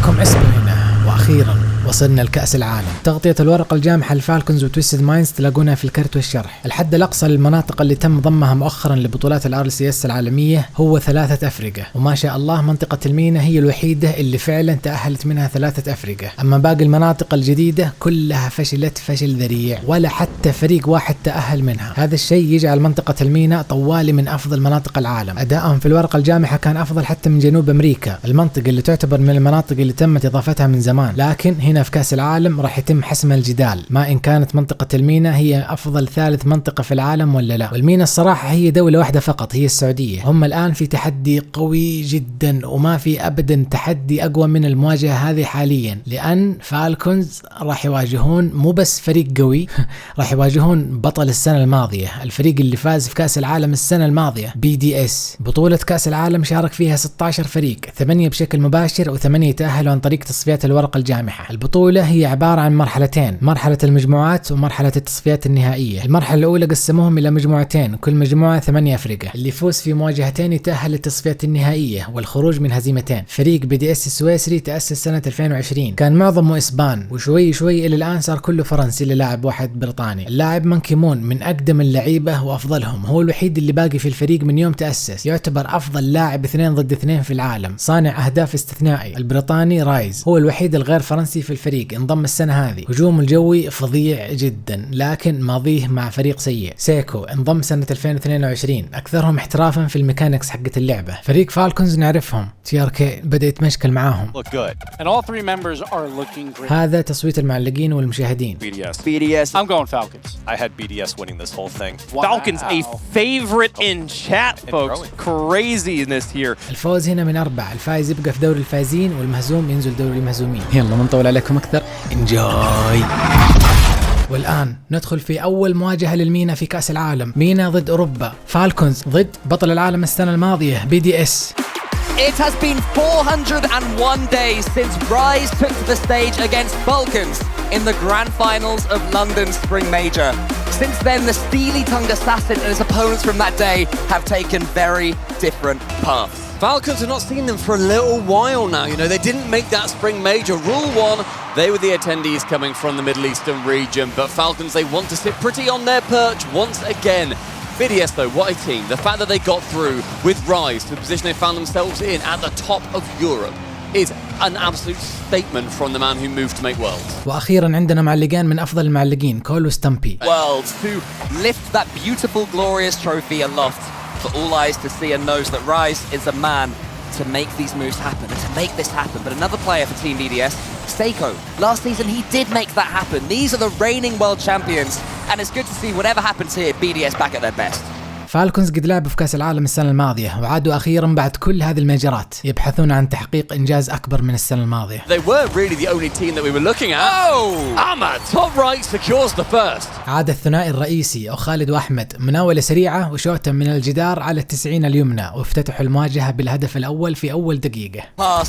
معكم اسبو هنا، واخيرا وصلنا لكأس العالم. تغطية الورقة الجامحة الفالكونز وتويستد مايندز تلاقونها في الكرت والشرح. الحد الأقصى للمناطق اللي تم ضمها مؤخرا لبطولات الRLCS العالمية هو 3 أفرقة، وما شاء الله منطقة المينا هي الوحيدة اللي فعلا تأهلت منها 3 أفرقة. أما باقي المناطق الجديدة كلها فشلت فشل ذريع، ولا حتى فريق واحد تأهل منها. هذا الشيء يجعل منطقة المينا طوالي من أفضل مناطق العالم. أدائهم في الورقة الجامحة كان أفضل حتى من جنوب أمريكا، المنطقة اللي تعتبر من المناطق اللي تمت إضافتها من زمان. لكن هنا في كأس العالم راح يتم حسم الجدال، ما إن كانت منطقة المينا هي أفضل 3 منطقة في العالم ولا لا. والمينا الصراحة هي دولة واحدة فقط، هي السعودية. هم الآن في تحدي قوي جدا، وما في أبدا تحدي أقوى من المواجهة هذه حاليا، لأن فالكونز راح يواجهون مو بس فريق قوي راح يواجهون بطل السنة الماضية، الفريق اللي فاز في كأس العالم السنة الماضية BDS. بطولة كأس العالم شارك فيها 16 فريق، 8 بشكل مباشر و8 تأهلوا عن طريق تصفيات الورقة الجامحة. البطولة هي عبارة عن مرحلتين، مرحلة المجموعات ومرحلة التصفيات النهائية. المرحلة الأولى قسموهم إلى مجموعتين، كل مجموعة 8 أفرقة، اللي يفوز في مواجهتين يتأهل للتصفيات النهائية والخروج من هزيمتين. فريق BDS السويسري تأسس سنة 2020، كان معظمه إسبان، وشوي شوي إلى الآن صار كله فرنسي للاعب واحد بريطاني. اللاعب مانكيمون من أقدم اللعيبة وأفضلهم، هو الوحيد اللي باقي في الفريق من يوم تأسس، يعتبر أفضل لاعب 2 ضد 2 في العالم، صانع أهداف استثنائي. البريطاني رايز هو الوحيد الغير فرنسي في الفريق، انضم السنة هذه. هجوم الجوي فظيع جدا، لكن ماضيه مع فريق سيء. سيكو انضم سنة 2022، أكثرهم احترافا في الميكانكس حقة اللعبة. فريق فالكونز نعرفهم، TRK بدأ يتمشكل معاهم. هذا تصويت المعلقين والمشاهدين. BDS. I'm going Falcons. I had BDS winning this whole thing. Wow. Falcons a favorite in chat, folks. Craziness here. الفوز هنا من 4، الفائز يبقى في دوري الفائزين والمهزوم ينزل دوري المهزومين. يلا ما نطول عليكم أكثر، انجوي. والآن ندخل في أول مواجهة للمينا في كأس العالم، مينا ضد أوروبا. فالكونز ضد بطل العالم السنة الماضية BDS. It has been 401 days since Rise took to the stage against Falcons in the grand finals of London's Spring Major. Since then, the steely-tongued assassin and his opponents from that day have taken very different paths. Falcons have not seen them for a little while now. You know, they didn't make that Spring Major. Rule 1, they were the attendees coming from the Middle Eastern region, but Falcons, they want to sit pretty on their perch once again. BDS though, what a team. The fact that they got through with Rise to the position they found themselves in at the top of Europe is an absolute statement from the man who moved to make Worlds. وأخيرا عندنا معلقين من أفضل المعلقين، كول وستامبي. Worlds to lift that beautiful, glorious trophy aloft for all eyes to see and knows that Rise is a man to make these moves happen and to make this happen. But another player for Team BDS, Seiko. Last season he did make that happen. These are the reigning world champions, and it's good to see whatever happens here, BDS back at their best. فالكونز قد لعبوا في كأس العالم السنة الماضية، وعادوا أخيرا بعد كل هذه الميجرات يبحثون عن تحقيق إنجاز أكبر من السنة الماضية. They were really the only team that we were looking at. Oh! Ahmad, top right secures the first. عاد الثنائي الرئيسي أو خالد وأحمد، مناولة سريعة وشوطة من الجدار على 90 اليمنى، وافتتحوا المواجهة بالهدف الأول في أول دقيقة. Pass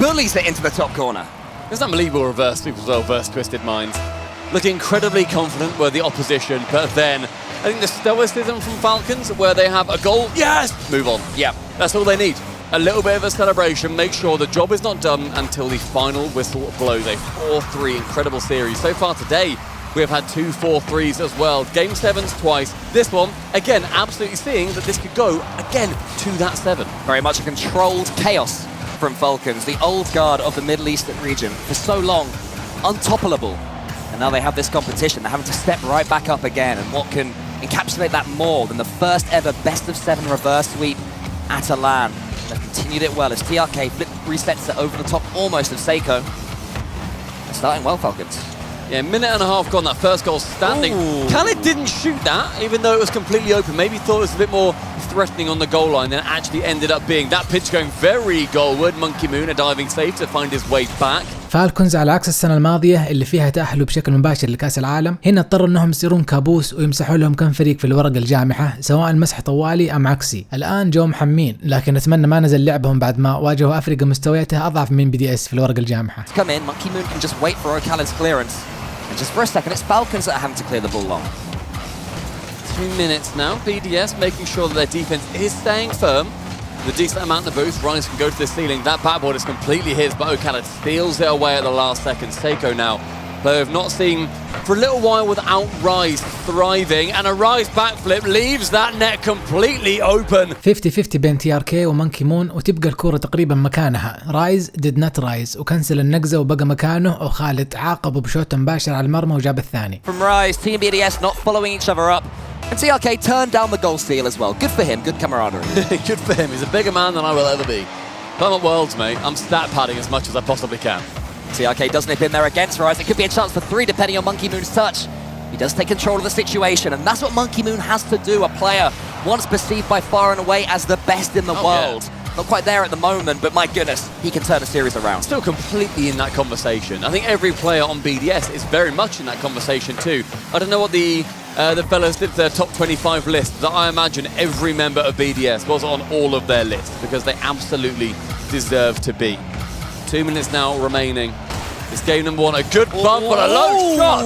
bullies it into the top corner. There's an unbelievable reverse sweep as well, versus Twisted Minds. Looking incredibly confident were the opposition, but then I think the stoicism from Falcons, where they have a goal, yes, move on. Yeah, that's all they need. A little bit of a celebration, make sure the job is not done until the final whistle blows. A 4-3 incredible series. So far today, we have had 2 4-3s as well. Game 7s twice. This one, again, absolutely seeing that this could go again to that 7. Very much a controlled chaos from Falcons, the old guard of the Middle Eastern region, for so long, untoppable. And now they have this competition, they're having to step right back up again, and what can encapsulate that more than the first ever best of 7 reverse sweep at a LAN. They've continued it well as TRK resets it over the top almost of Seiko. They're starting well, Falcons. Yeah, minute and a half gone, that first goal standing. Khaled didn't shoot that, even though it was completely open. Maybe thought it was a bit more threatening on the goal line than it actually ended up being. That pitch going very goalward. Monkey Moon a diving safe to find his way back. فالكونز على عكس السنة الماضية اللي فيها تأهلوا بشكل مباشر لكأس العالم، هنا اضطروا انهم يصيرون كابوس ويمسحوا لهم كم فريق في الورقة الجامحة، سواء مسح طوالي ام عكسي. الان جو محمين، لكن اتمنى ما نزل لعبهم بعد ما واجهوا افريقيا مستوياتها اضعف من BDS في الورقة الجامحة. Come in, Monkey Moon can just wait for O'Callaghan's clearance. And just for a second, it's Falcons that are having to clear the ball long. 2 minutes now, BDS making sure that their defense is staying firm. The decent amount in the boost, Rise can go to the ceiling. That backboard is completely his, but O'Callaghan steals it away at the last second. Seiko now, though I've not seen for a little while without Rise thriving, and a Rise backflip leaves that net completely open. 50-50 بين TRK ومونكي مون، وتبقى الكرة تقريبا مكانها. رايز did not rise وكنسل النقزة وبقى مكانه، وخالد عاقبه بشوط مباشر على المرمى وجاب الثاني. From Rise, Team BDS not following each other up. And TRK turned down the goal steal as well. Good for him, good camaraderie. Good for him, he's a bigger man than I will ever be. I'm at Worlds, mate. I'm stat padding as much as I possibly can. TRK does nip in there against Rise. It could be a chance for 3 depending on Monkey Moon's touch. He does take control of the situation, and that's what Monkey Moon has to do. A player once perceived by far and away as the best in the world. Yeah. Not quite there at the moment, but my goodness, he can turn a series around. Still completely in that conversation. I think every player on BDS is very much in that conversation too. I don't know what the fellas did their top 25 list, but I imagine every member of BDS was on all of their lists because they absolutely deserve to be. 2 minutes now remaining. It's game number 1, a good bump but a low shot.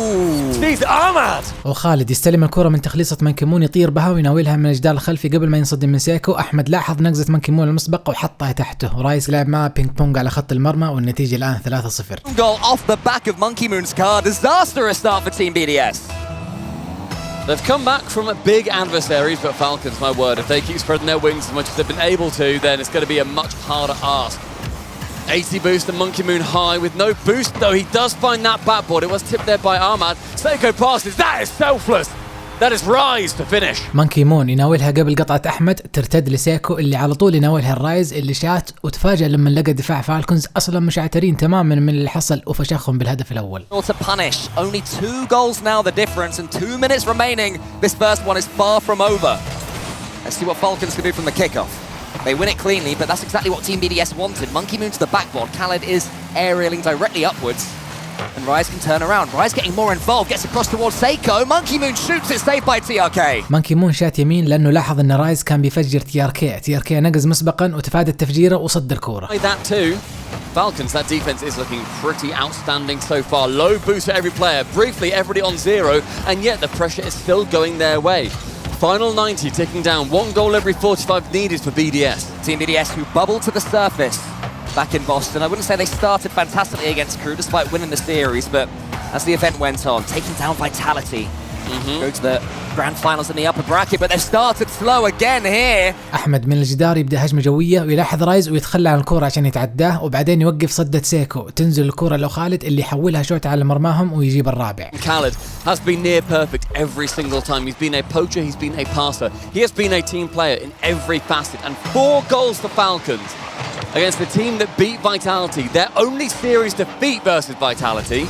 He's Ahmad. وخالد يستلم الكرة من تخليصة مونكي مون، يطير بها ويناولها من الجدار الخلفي قبل ما ينصدم من سيكو. أحمد لاحظ نقزة مونكي مون المسبقة وحطها تحته، ورايس لعب معه بينج بونج على خط المرمى، والنتيجة الآن 3-0. Goal off the back of Monkey Moon's card. Disastrous start for Team BDS. They've come back from big adversaries, but Falcons, my word, if they keep spreading their wings as much as they've been able to, then it's going to be a much harder ask. 80 boost and Monkey Moon high with no boost, though he does find that backboard. It was tipped there by Ahmad. Seiko passes. That is selfless. That is Rise to finish. مونكي مون يناولها قبل قطعة أحمد، ترتد لسيكو اللي على طول يناولها الرايز اللي شات، وتفاجأ لما لقى دفاع فالكونز أصلا مشعترين تماما من اللي حصل وفشخهم بالهدف الأول. To punish. Only 2 goals now the difference and 2 minutes remaining. This first one is far from over. Let's see what Falcons can do from the kickoff. They win it cleanly, but that's exactly what Team BDS wanted. Monkey Moon to the backboard. Khaled is aerialing directly upwards. And Rise can turn around. Rise getting more involved, gets across towards Seiko. Monkey Moon shoots it, saved by TRK. مونكي مون شات يمين لأنه لاحظ أن رايز كان بيفجر TRK نقز مسبقا وتفادى التفجيره وصد الكورة. That too. Falcons, that defense is looking pretty outstanding so far. Low boost for every player. Briefly, everybody on 0, and yet the pressure is still going their way. Final 90 ticking down. 1 goal every 45 needed for BDS. Team BDS who bubbled to the surface back in Boston. I wouldn't say they started fantastically against Crew despite winning the series, but as the event went on, taking down Vitality. Go to the grand finals in the upper bracket, but they've started slow again here. أحمد من الجدار يبدأ هجمة جوية ويلاحظ رايز ويتخلى عن الكرة عشان يتعداه، وبعدين يوقف صدة سيكو، تنزل الكرة لخالد اللي يحولها شوت على مرماهم ويجيب الرابع. Khaled has been near perfect every single time. He's been a poacher, he's been a passer. He has been a team player in every facet, and 4 goals for Falcons against the team that beat Vitality. Their only series defeat versus Vitality.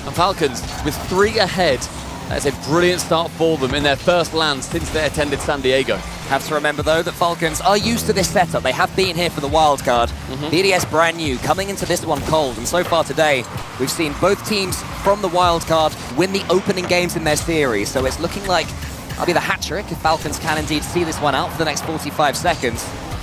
And Falcons with 3 ahead. That's a brilliant start for them in their first land since they attended San Diego. Have to remember though that Falcons are used to this setup. They have been here for the wild card. BDS brand new, coming into this one cold, and so far today we've seen both teams from the wild card win the opening games in their series. So it's looking like I'll be the hat-trick if Falcons can indeed see this one out for the next 45 seconds.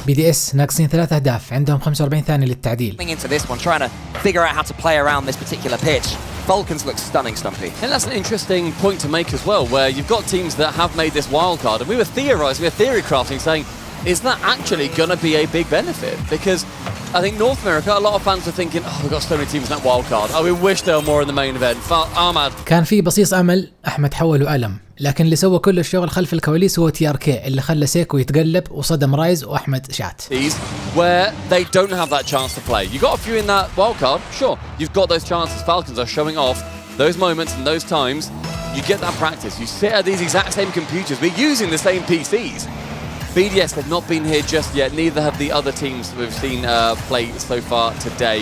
BDS ناقصين 3 أهداف، عندهم 45 ثانية للتعديل. Into this one, trying to figure out how to play around this particular pitch. Falcons look stunning, Stumpy. And that's an interesting point to make as well, where you've got teams that have made this wild card, and we were theorising, we were theory crafting, saying, is that actually going to be a big benefit? Because I think North America, a lot of fans are thinking, oh, we've got so many teams in that wild card. Oh, we wish there were more in the main event. Ahmad. كان في بصيص أمل، أحمد حوله ألم، لكن اللي سوى كل الشغل خلف الكواليس هو TRK اللي خلى سيكو يتقلب وصدم رايز وأحمد شات. Where they don't have that chance to play. You got a few in that wild card, sure. You've got those chances. Falcons are showing off those moments and those times. You get that practice. You sit at these exact same computers. We're using the same PCs. BDS have not been here just yet. Neither have the other teams we've seen play so far today.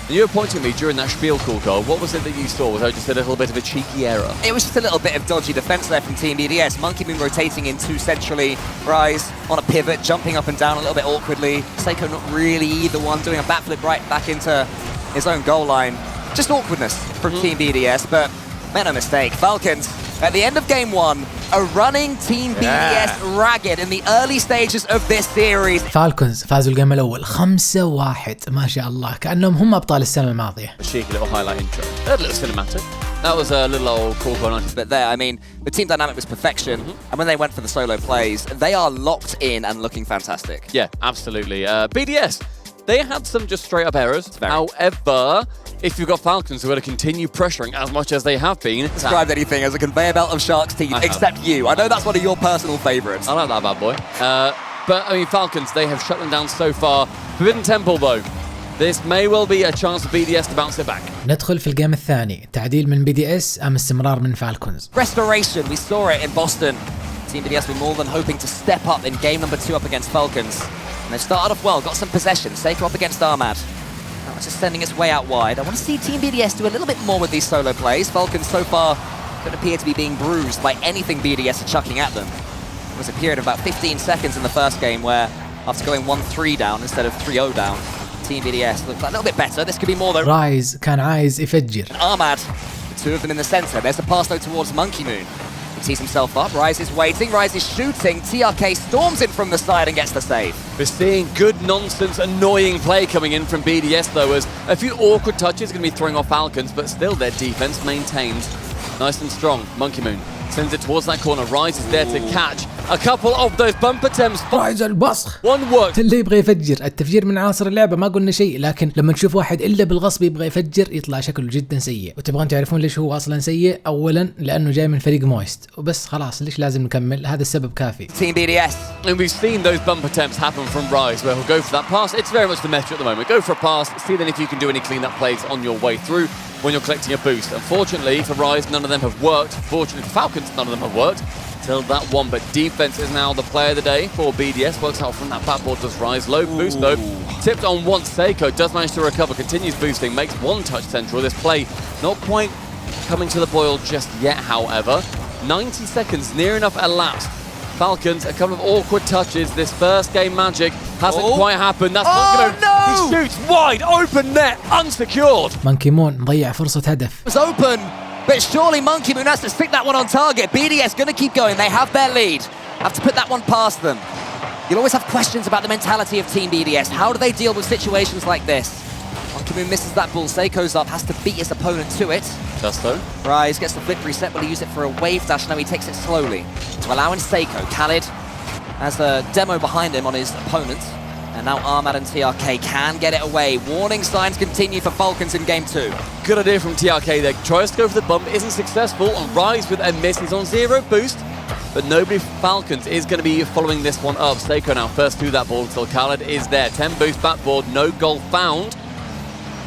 And you were pointing at me during that spiel call, Cole. What was it that you saw? Was that just a little bit of a cheeky error? It was just a little bit of dodgy defense there from Team BDS. Monkey Moon rotating in too centrally. Rise on a pivot, jumping up and down a little bit awkwardly. Seiko not really the one doing a backflip right back into his own goal line. Just awkwardness from Team BDS, but make no mistake, Falcons at the end of game 1 are running Team BDS ragged in the early stages of this series. فالكونز فازوا الجيم الأول 5-1، ما شاء الله كأنهم هم أبطال السنة الماضية. A cheeky little highlight intro. A little cinematic. That was a little old call on. But there, I mean, the team dynamic was perfection, and when they went for the solo plays, they are locked in and looking fantastic. Yeah, absolutely. BDS, they had some just straight up errors. However, if you've got Falcons who are going to continue pressuring as much as they have been... Described anything as a conveyor belt of Sharks team, except you. I know that's one of your personal favourites. I like that bad boy. But, I mean, Falcons, they have shut them down so far. Forbidden Temple, though. This may well be a chance for BDS to bounce it back. ندخل في الجيم الثاني، تعديل من BDS أم استمرار من فالكونز. Restoration, we saw it in Boston. Team BDS were more than hoping to step up in game number 2 up against Falcons. And they've started off well, got some possession. Seiko up against Armad. Now it's just sending its way out wide. I want to see Team BDS do a little bit more with these solo plays. Falcons so far don't appear to be being bruised by anything BDS are chucking at them. There was a period of about 15 seconds in the first game where, after going 1-3 down instead of 3-0 down, Team BDS looked like a little bit better. This could be more though. رايز كان عايز يفجر. Armad, the two of them in the center. There's the pass though towards Monkey Moon. He tees himself up, Rise is waiting, Rise is shooting, TRK storms in from the side and gets the save. We're seeing good nonsense, annoying play coming in from BDS though, as a few awkward touches going to be throwing off Falcons, but still their defense maintained nice and strong. Monkey Moon sends it towards that corner, Rise is there to catch a couple of those bump attempts. رايز البصخ. One work. اللي يبغى يفجر، التفجير من عناصر اللعبة ما قلنا شيء، لكن لما نشوف واحد إلا بالغصب يبغى يفجر يطلع شكله جدا سيء، وتبغون تعرفون ليش هو أصلا سيء؟ أولا لأنه جاي من فريق مويست، وبس خلاص ليش لازم نكمل؟ هذا السبب كافي. Team BDS. And we've seen those bump attempts happen from Rise, where he'll go for that pass. It's very much the meta at the moment. Go for a pass, see then if you can do any clean-up plays on your way through when you're collecting a boost. Unfortunately for Rise, none of them have worked. Fortunately for Falcons, none of them have worked. Till that one, but defense is now the player of the day for BDS. Works out from that backboard, does Rise. Low boost though. Tipped on once, Seiko does manage to recover, continues boosting, makes one touch central. This play not quite coming to the boil just yet, however. 90 seconds, near enough elapsed. Falcons, a couple of awkward touches. This first game magic hasn't quite happened. That's no! He shoots wide open net, unsecured. Monkey Moon ضيع فرصة هدف. It's open, but surely Monkey Moon has to stick that one on target. BDS going to keep going. They have their lead. Have to put that one past them. You'll always have questions about the mentality of Team BDS. How do they deal with situations like this? Monkey Moon misses that ball. Seiko's up, has to beat his opponent to it. Just though. Rise gets the flick reset. Will he use it for a wave dash? No, he takes it slowly to allow in Seiko. Khalid has a demo behind him on his opponent. And now Armad and TRK can get it away. Warning signs continue for Falcons in game 2. Good idea from TRK there. Tries to go for the bump, isn't successful. And Rise with a miss. He's on 0 boost. But nobody from Falcons is going to be following this one up. Seiko now first to that ball until Khalid is there. 10 boost backboard, no goal found.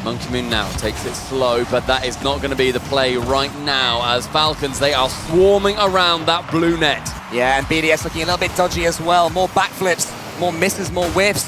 Monkey Moon now takes it slow, but that is not going to be the play right now as Falcons, they are swarming around that blue net. Yeah, and BDS looking a little bit dodgy as well. More backflips, more misses, more whiffs.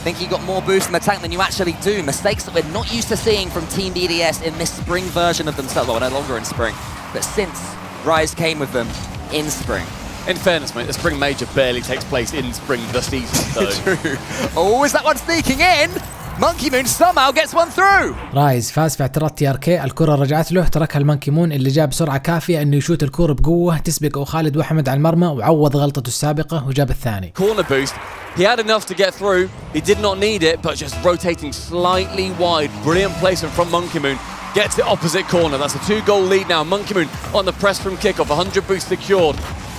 Think you got more boost in the tank than you actually do. Mistakes that we're not used to seeing from Team BDS in this spring version of themselves. Well, no longer in spring, but since Rise came with them in spring. In fairness, mate, the spring major barely takes place in spring this season, so. True. Oh, is that one sneaking in? Monkey Moon somehow gets one through. رايز فاز في اعتراض TRK، الكرة رجعت له، تركها المونكي مون اللي جاب سرعة كافية انه يشوت الكرة بقوة تسبق خالد واحمد على المرمى وعوض غلطته السابقة وجاب الثاني. Corner boost. He had enough to get through. He did not need it, but just rotating slightly wide. Brilliant placement from Monkey Moon. Gets it opposite corner. That's a 2-goal lead now. Monkey Moon on the press from kickoff. 100 boost secured.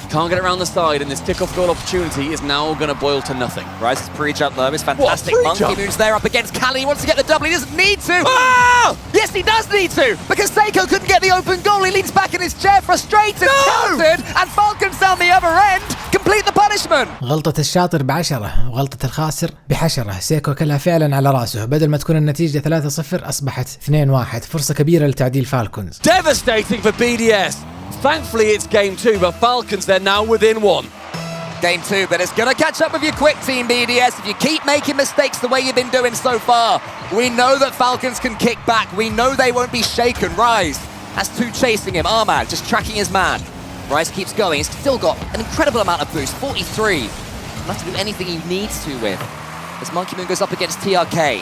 Can't get it around the side, and this kick-off goal opportunity is now going to boil to nothing. Rice's pre-jump though is fantastic. Monkey Moon's there up against Cali. He wants to get the double. He doesn't need to. Ah! Yes, he does need to, because Seiko couldn't get the open goal. He leans back in his chair, frustrated, countered, and Falcons down the other end complete the punishment. غلطة الشاطر ب10 وغلطة الخاسر ب10. سيكو كلها فعلا على راسه. بدل ما تكون النتيجة 3-0 أصبحت 2-1. فرصة كبيرة لتعديل فالكونز. Devastating for BDS. Thankfully it's game 2, but Falcons, they're now within 1. Game 2, but it's going to catch up with you quick, Team BDS. If you keep making mistakes the way you've been doing so far, we know that Falcons can kick back. We know they won't be shaken. Rise has 2 chasing him. Armad just tracking his man. Rise keeps going. He's still got an incredible amount of boost, 43. He'll have to do anything he needs to with. As Monkey Moon goes up against TRK.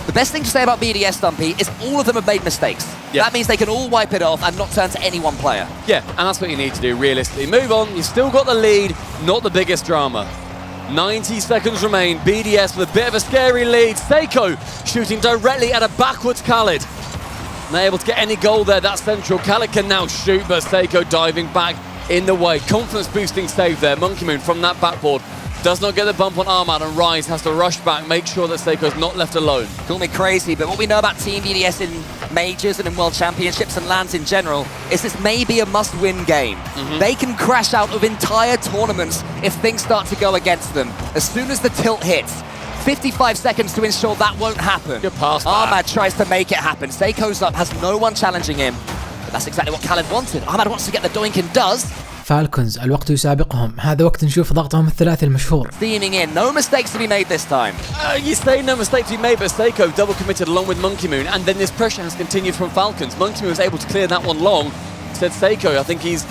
The best thing to say about BDS, Stumpy, is all of them have made mistakes. Yeah. That means they can all wipe it off and not turn to any one player. Yeah, and that's what you need to do, realistically. Move on, you've still got the lead, not the biggest drama. 90 seconds remain, BDS with a bit of a scary lead. Seiko shooting directly at a backwards Khalid. Not able to get any goal there, that central. Khaled can now shoot, but Seiko diving back in the way. Confidence boosting save there. Monkey Moon from that backboard does not get the bump on Ahmad, and Rise has to rush back, make sure that Seiko's not left alone. Call me crazy, but what we know about Team BDS in majors and in World Championships and LANs in general is this may be a must-win game. They can crash out of entire tournaments if things start to go against them. As soon as the tilt hits, 55 seconds to ensure that won't happen. Good pass back. Ahmad tries to make it happen. Seiko's up, has no one challenging him. But that's exactly what Khaled wanted. Ahmad wants to get the doink and does. فالكونز الوقت يسابقهم، هذا وقت نشوف ضغطهم الثلاثي المشهور. Steaming in, no mistakes to be made this time. You say no mistakes to be made, but Seiko double committed along with Monkey Moon, and then this pressure has continued from Falcons. Monkey Moon was able to clear that one long. Said Seiko, I think he's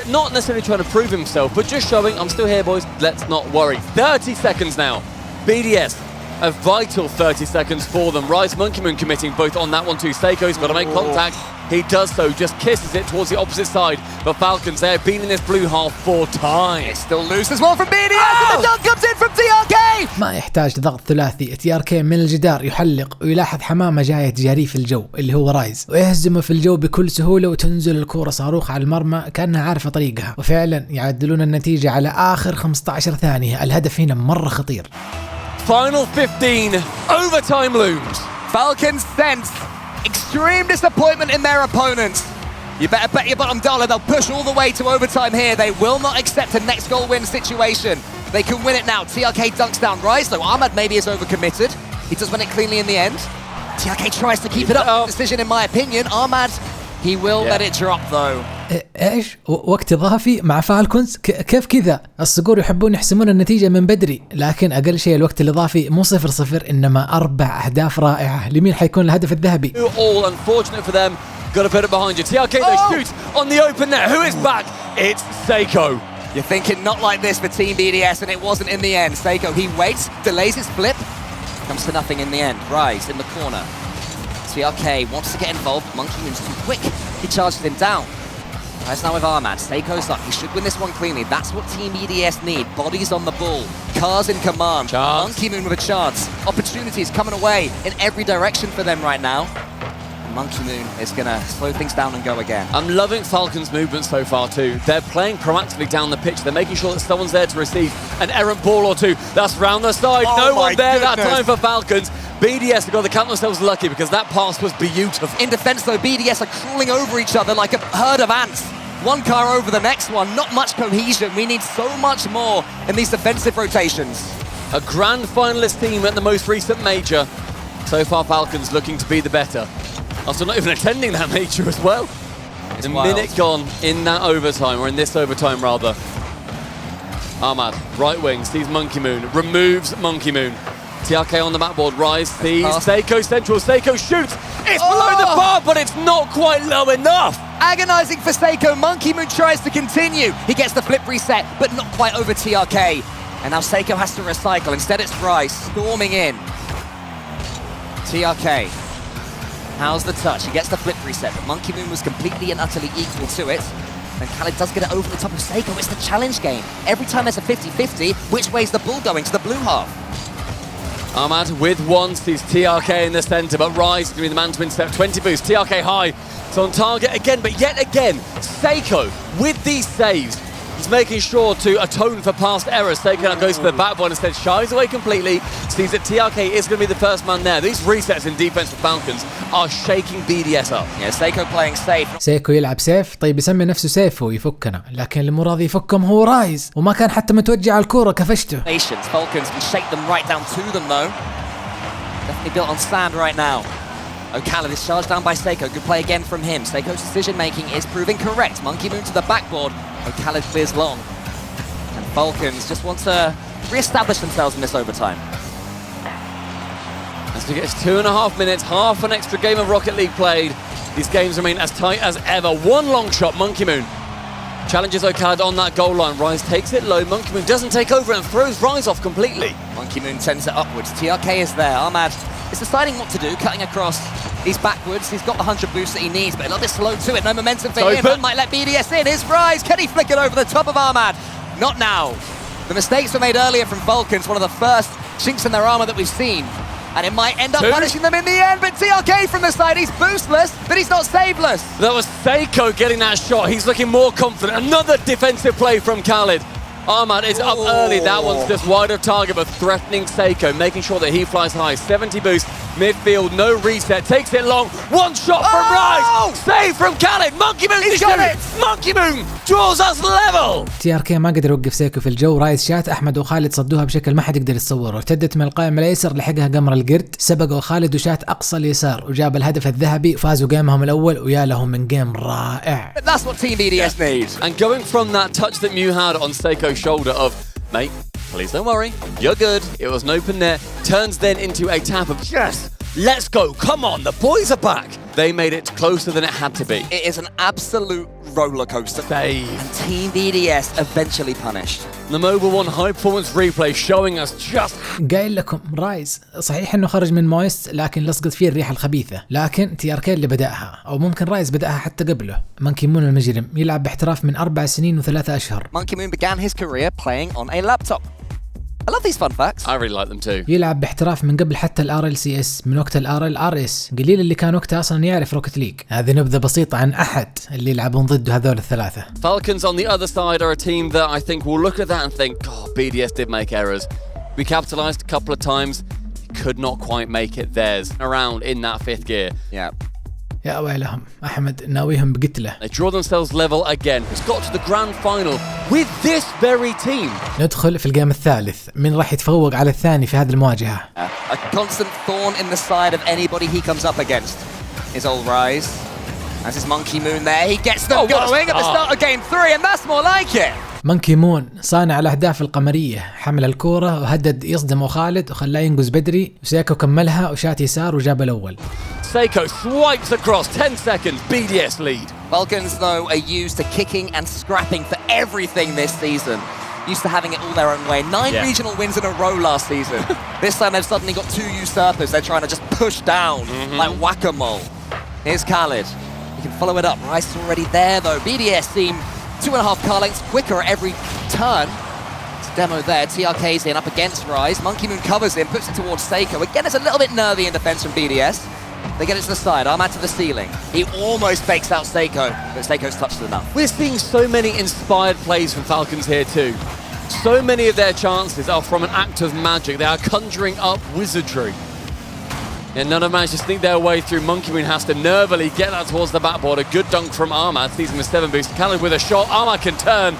not necessarily trying to prove himself, but just showing, I'm still here, boys, let's not worry. 30 seconds now. BDS, a vital 30 seconds for them. Rise Monkey Moon committing both on that one too. Seiko's got to make contact. He does so, just kisses it towards the opposite side. But Falcons, they have been in this blue half 4 times. It's still loose. There's one from BDS, and the dunk comes in from TRK! ما يحتاج ضغط ثلاثي. TRK من الجدار يحلق ويلاحظ حمامة جاية تجاريه في الجو اللي هو رايز، ويهزمه في الجو بكل سهولة، وتنزل الكرة صاروخ على المرمى كأنها عارفة طريقها، وفعلا يعدلون النتيجة على آخر 15 ثانية. الهدف هنا مرة خطير. Final 15, overtime looms. Falcons sense extreme disappointment in their opponents. You better bet your bottom dollar they'll push all the way to overtime here. They will not accept a next goal win situation. They can win it now. TRK dunks down Rise, though Ahmad maybe is overcommitted. He does win it cleanly in the end. TRK tries to keep it up. Decision in my opinion. Ahmad, he will let it drop though. ايش؟ وقت اضافي مع فالكونز؟ كيف كذا؟ الصقور يحبون يحسمون النتيجة من بدري، لكن اقل شيء الوقت الاضافي مو 0-0 انما 4 اهداف رائعة. لمين حيكون الهدف الذهبي؟ All unfortunate for them. Got to put it behind you. TRK they shoot on the open net. Who is back? It's Seiko. You're thinking not like this for Team BDS, and it wasn't in the end. Seiko, he waits, delays his flip, comes to nothing in the end. Rise in the corner. TRK wants to get involved. Monkey Moon's too quick. He charges him down. Rise now with Ahmad. Seiko's up. He should win this one cleanly. That's what Team BDS need. Bodies on the ball. Cars in command. Chance. Monkey Moon with a chance. Opportunities coming away in every direction for them right now. Monkey Moon is going to slow things down and go again. I'm loving Falcons' movement so far too. They're playing proactively down the pitch. They're making sure that someone's there to receive an errant ball or two. That's round the side. No one there that time for Falcons. BDS have got to count themselves lucky because that pass was beautiful. In defense though, BDS are crawling over each other like a herd of ants. One car over the next one. Not much cohesion. We need so much more in these defensive rotations. A grand finalist team at the most recent major. So far Falcons looking to be the better. After not even attending that major as well. It's a wild. Minute gone in that overtime, or in this overtime rather. Ahmad, right wing, sees Monkey Moon, removes Monkey Moon. TRK on the backboard, Rise, sees Seiko central, Seiko shoots! It's below the bar, but it's not quite low enough! Agonizing for Seiko, Monkey Moon tries to continue. He gets the flip reset, but not quite over TRK. And now Seiko has to recycle, instead it's Rise storming in. TRK. How's the touch? He gets the flip reset, but Monkey Moon was completely and utterly equal to it. And Khaled does get it over the top of Seiko. It's the challenge game. Every time there's a 50-50, which way's the ball going? To the blue half. Ahmad with one, sees TRK in the centre, but Rise is going to be the man to intercept. 20 boost, TRK high. It's on target again, but yet again, Seiko with these saves. He's making sure to atone for past errors. Seiko now goes for the backboard, instead shies away completely. Sees that TRK is going to be the first man there. These resets in defense for Falcons are shaking BDS up. Yeah, Seiko playing safe. سيكو يلعب سيف، طيب يسمي نفسه سيف ويفكنا، لكن اللي مو راضي يفكهم هو رايز، وما كان حتى متوجه على الكورة كفشته. Falcons can shake them right down to them though. Definitely built on sand right now. Khaled is charged down by Seiko. Good play again from him. Seiko's decision making is proving correct. Monkey Moon to the backboard. Khaled clears long. And Falcons just want to re-establish themselves in this overtime. As we get 2.5 minutes, half an extra game of Rocket League played. These games remain as tight as ever. One long shot, Monkey Moon challenges Khaled on that goal line. Rise takes it low. Monkey Moon doesn't take over and throws Rise off completely. Monkey Moon sends it upwards. TRK is there. Ahmad is deciding what to do, cutting across. He's backwards. He's got the 100 boost that he needs, but a little bit slow to it. No momentum for him. That might let BDS in. Here's Rise. Can he flick it over the top of Ahmad? Not now. The mistakes were made earlier from Falcons. One of the first chinks in their armor that we've seen. And it might end up punishing them in the end, but TRK from the side, he's boostless, but he's not saveless. That was Seiko getting that shot. He's looking more confident. Another defensive play from Khaled. Ahmad is up early. That one's just wide of target, but threatening Seiko, making sure that he flies high. 70 boost, midfield, no reset, takes it long. One shot from Rise. Save from Khaled. Monkey Moon. He's got it. Monkey Moon draws us level. TRK ما قدر يوقف سيكو في الجو. رايز شات، احمد وخالد صدوها بشكل ما حد يقدر يتصوره. ارتدت من القائم الايسر، لحقها قمر القرد، سبقوا خالد وشات اقصى اليسار وجاب الهدف الذهبي، فازوا جيمهم الاول ويا لهم من جيم رائع. That's what Team BDS needs. And going from that touch that Mew had on Seiko's shoulder of, mate, please don't worry, you're good, it was an open net, turns then into a tap of, yes, let's go, come on, the boys are back. They made it closer than it had to be. It is an absolute roller coaster. Save. And Team BDS eventually punished. The Mobile One high performance replay showing us just قايل لكم رايز صحيح انه خرج من مويست، لكن لصقت فيه الريح الخبيثه، لكن TRK اللي بداها، او ممكن رايز بداها حتى قبله. مونكي مون المجرم يلعب باحتراف من 4 سنين و3 أشهر. Monkey Moon began his career playing on a laptop. I love these fun facts. I really like them too. يلعب باحتراف من قبل حتى RLCS، من وقت RLCS قليل اللي كان وقتها اصلا يعرف روكت ليج. هذه نبذه بسيطه عن احد اللي يلعبون ضده هذول الثلاثه. Falcons on the other side are a team that I think will look at that and think, God, BDS did make errors. We capitalized a couple of times, could not quite make it theirs around in that 5th gear. Yeah. يا ويلهم، احمد ناويهم بقتله. They draw themselves level again. It's got to the grand final with this very team. ندخل في الجيم الثالث، من راح يتفوق على الثاني في هذه المواجهة؟ A constant thorn in the side of anybody he comes up against is old Rise. As his Monkey Moon there, he gets them going at the start of game 3, and that's more like it. مونكي مون صانع الأهداف القمرية، حمل الكورة وهدد يصدم خالد وخلاه ينقز بدري، وسيكو كملها وشات يسار وجاب الأول. Seiko swipes across, 10 seconds, BDS lead. Falcons, though, are used to kicking and scrapping for everything this season. Used to having it all their own way. 9 regional wins in a row last season. This time they've suddenly got 2 usurpers they're trying to just push down like whack-a-mole. Here's Khaled. He can follow it up. Rice is already there, though. BDS seem 2.5 car lengths quicker at every turn. It's a demo there. TRK's in up against Rise. Monkey Moon covers him, puts it towards Seiko. Again, it's a little bit nervy in defense from BDS. They get it to the side, Ahmad to the ceiling. He almost fakes out Seiko, but Seiko's touched enough. We're seeing so many inspired plays from Falcons here too. So many of their chances are from an act of magic. They are conjuring up wizardry. And none have managed to sneak their way through. Monkey Moon has to nervily get that towards the backboard. A good dunk from Ahmad, sees him with 7 boost. Khaled with a shot, Ahmad can turn.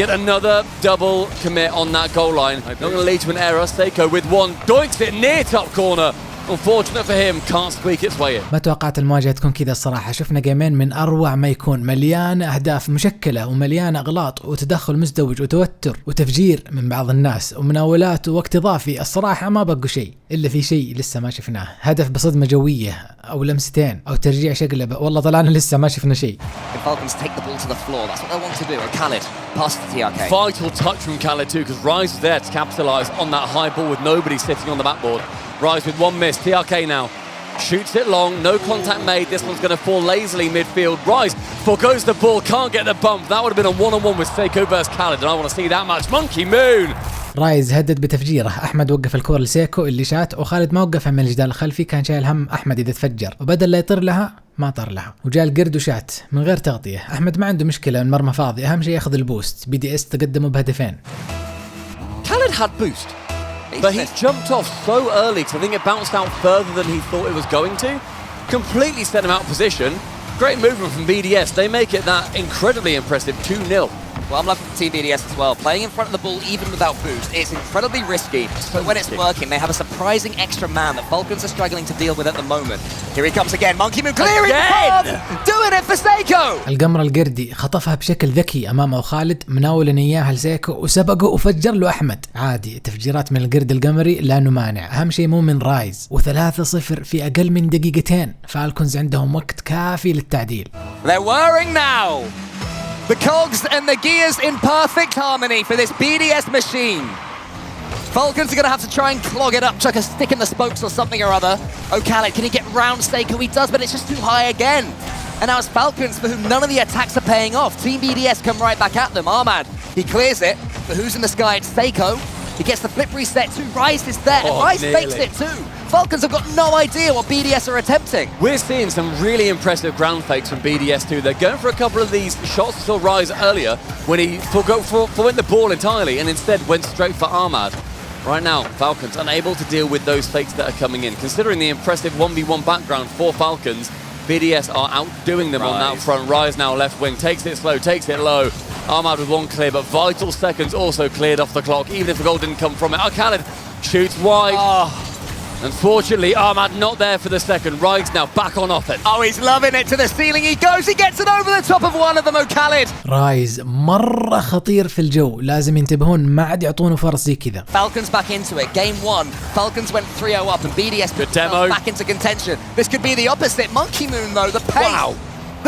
Yet another double commit on that goal line. Not going to lead to an error. Seiko with one, doinks it near top corner. Unfortunate for him, can't squeak its way in. ما توقعت المواجهة تكون كذا الصراحة. شفنا جيمين من أروع ما يكون، مليانة أهداف مشكلة ومليانة أغلاط وتدخل مزدوج وتوتر وتفجير من بعض الناس ومناولات ووقت إضافي. الصراحة ما بقوا شيء إلا في شيء لسه ما شفناه، هدف بصدمة جوية أو لمستين أو ترجيع شقلبة. والله طلعنا لسه ما شفنا شيء. Falcons take the ball to the floor. That's what they want to do. And Khaled passes to TRK. Vital touch from Khaled too, because Rise is there to capitalise on that high ball with nobody sitting on the backboard. Rise with one miss. TRK now shoots it long, no contact made. This one's going to fall lazily midfield. Rise forgoes the ball, can't get the bump. That would have been a one-on-one with Seiko versus Khaled, and I want to see that much. Monkey Moon. رايز هدد بتفجيره، احمد وقف الكور لسيكو اللي شات، وخالد ما وقفها من الجدار الخلفي، كان شايل هم احمد اذا تفجر، وبدل لا يطر لها ما طر لها، وجاء القرد وشات من غير تغطيه. احمد ما عنده مشكله، المرمى فاضي، اهم شيء ياخذ البوست. BDS تقدموا بهدفين. Khaled had boost, but he jumped off so early because I think it bounced out further than he thought it was going to. Completely set him out of position. Great movement from BDS. They make it that incredibly impressive 2-0. Well, I'm loving Team BDS as well. Playing in front of the ball even without boost, it's incredibly risky. But when it's working, they have a surprising extra man that Falcons are struggling to deal with at the moment. Here he comes again. Monkey Moon clearing the path! Doing it for Seiko! القمر القردي خطفها بشكل ذكي امامه خالد، مناول اياها لسيكو وسبقه وفجر له احمد. عادي، تفجيرات من القرد القمري لا نمانع، اهم شيء مو من رايز. و3-0 في اقل من دقيقتين. فالكونز عندهم وقت كافي للتعديل. They're whirring now! The cogs and the gears in perfect harmony for this BDS machine. Falcons are going to have to try and clog it up, chuck a stick in the spokes or something or other. Oh, Khaled, can he get round Seiko? He does, but it's just too high again. And now it's Falcons for whom none of the attacks are paying off. Team BDS come right back at them. Ahmad, he clears it, but who's in the sky? It's Seiko. He gets the flip reset too. Rise is there, and Rise fakes it too. Falcons have got no idea what BDS are attempting. We're seeing some really impressive ground fakes from BDS too. They're going for a couple of these shots. We saw Rise earlier when he forwent the ball entirely and instead went straight for Ahmad. Right now, Falcons unable to deal with those fakes that are coming in. Considering the impressive 1v1 background for Falcons, BDS are outdoing them on that front. Rise now left wing, takes it slow, takes it low. Ahmad with one clear, but vital seconds also cleared off the clock, even if the goal didn't come from it. Khaled shoots wide. Unfortunately, Ahmad not there for the second. Rise now back on offense. Oh, he's loving it. To the ceiling he goes. He gets it over the top of one of them, Khaled. رايز مرة خطير في الجو، لازم ينتبهون ما عاد يعطونه فرص زي كذا. Falcons back into it. Game 1. Falcons went 3-0 up and BDS put themselves back into contention. This could be the opposite. Monkey Moon though, the pace. Wow.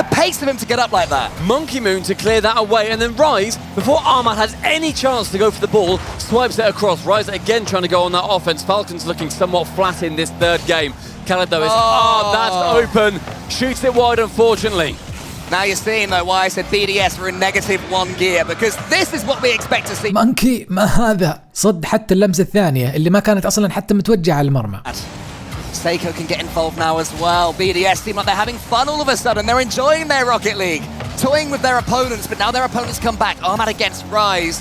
The pace of him to get up like that. Monkey Moon to clear that away, and then Rise, before Ahmad has any chance to go for the ball, swipes it across. Rise again trying to go on that offense. Falcons looking somewhat flat in this third game. Khaled though is, that's open. Shoots it wide, unfortunately. Now you're seeing though why I said BDS were in -1 gear, because this is what we expect to see. مانكي ما هذا صد حتى اللمسة الثانية اللي ما كانت أصلا حتى متوجهة على المرمى. Seiko can get involved now as well. BDS seem like they're having fun all of a sudden. They're enjoying their Rocket League, toying with their opponents, but now their opponents come back. Ahmad against Rise.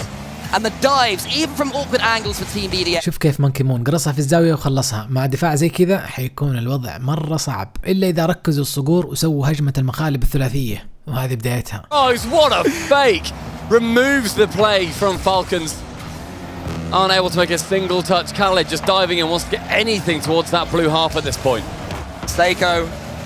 And the dives, even from awkward angles for Team BDS. شوف كيف مانكي مون قرصها في الزاوية وخلصها. مع دفاع زي كذا حيكون الوضع مرة صعب، إلا إذا ركزوا الصقور وسووا هجمة المخالب الثلاثية، وهذه بدايتها. What a fake! Removes the play from Falcons. Aren't able to make a single touch. Khaled just diving in, wants to get anything towards that blue half at this point. Seiko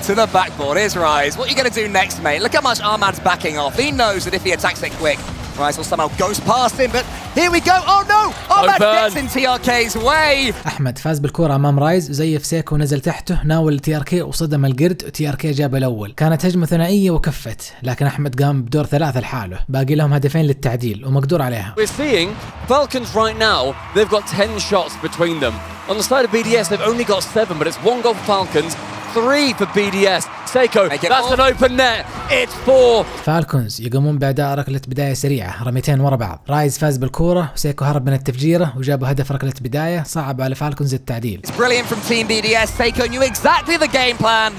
to the backboard. Here's Rise. What are you going to do next, mate? Look how much Ahmad's backing off. He knows that if he attacks it quick, Rise will somehow goes past him, but here we go. Oh no! Ahmad gets in TRK's way. أحمد فاز بالكرة أمام رايز وزيف سيكو ونزل تحته، ناول تي ار كي وصدم القرد وتي ار كي جاب الأول. كانت هجمة ثنائية وكفت، لكن أحمد قام بدور 3 لحاله. باقي لهم هدفين للتعديل ومقدور عليها. We're seeing Falcons right now, they've got 10 shots between them. On the side of BDS, they've only got 7, but it's 1 goal for Falcons, 3 for BDS. Seiko, that's an open net. It's 4. فالكونز يقومون بأداء ركلة بداية سريعة، رميتين ورا بعض. رايز فاز بالكورة وسيكو هرب من التفجيرة وجابوا هدف ركلة بداية صعب على فالكونز التعديل. It's brilliant from Team BDS. Seiko knew exactly the game plan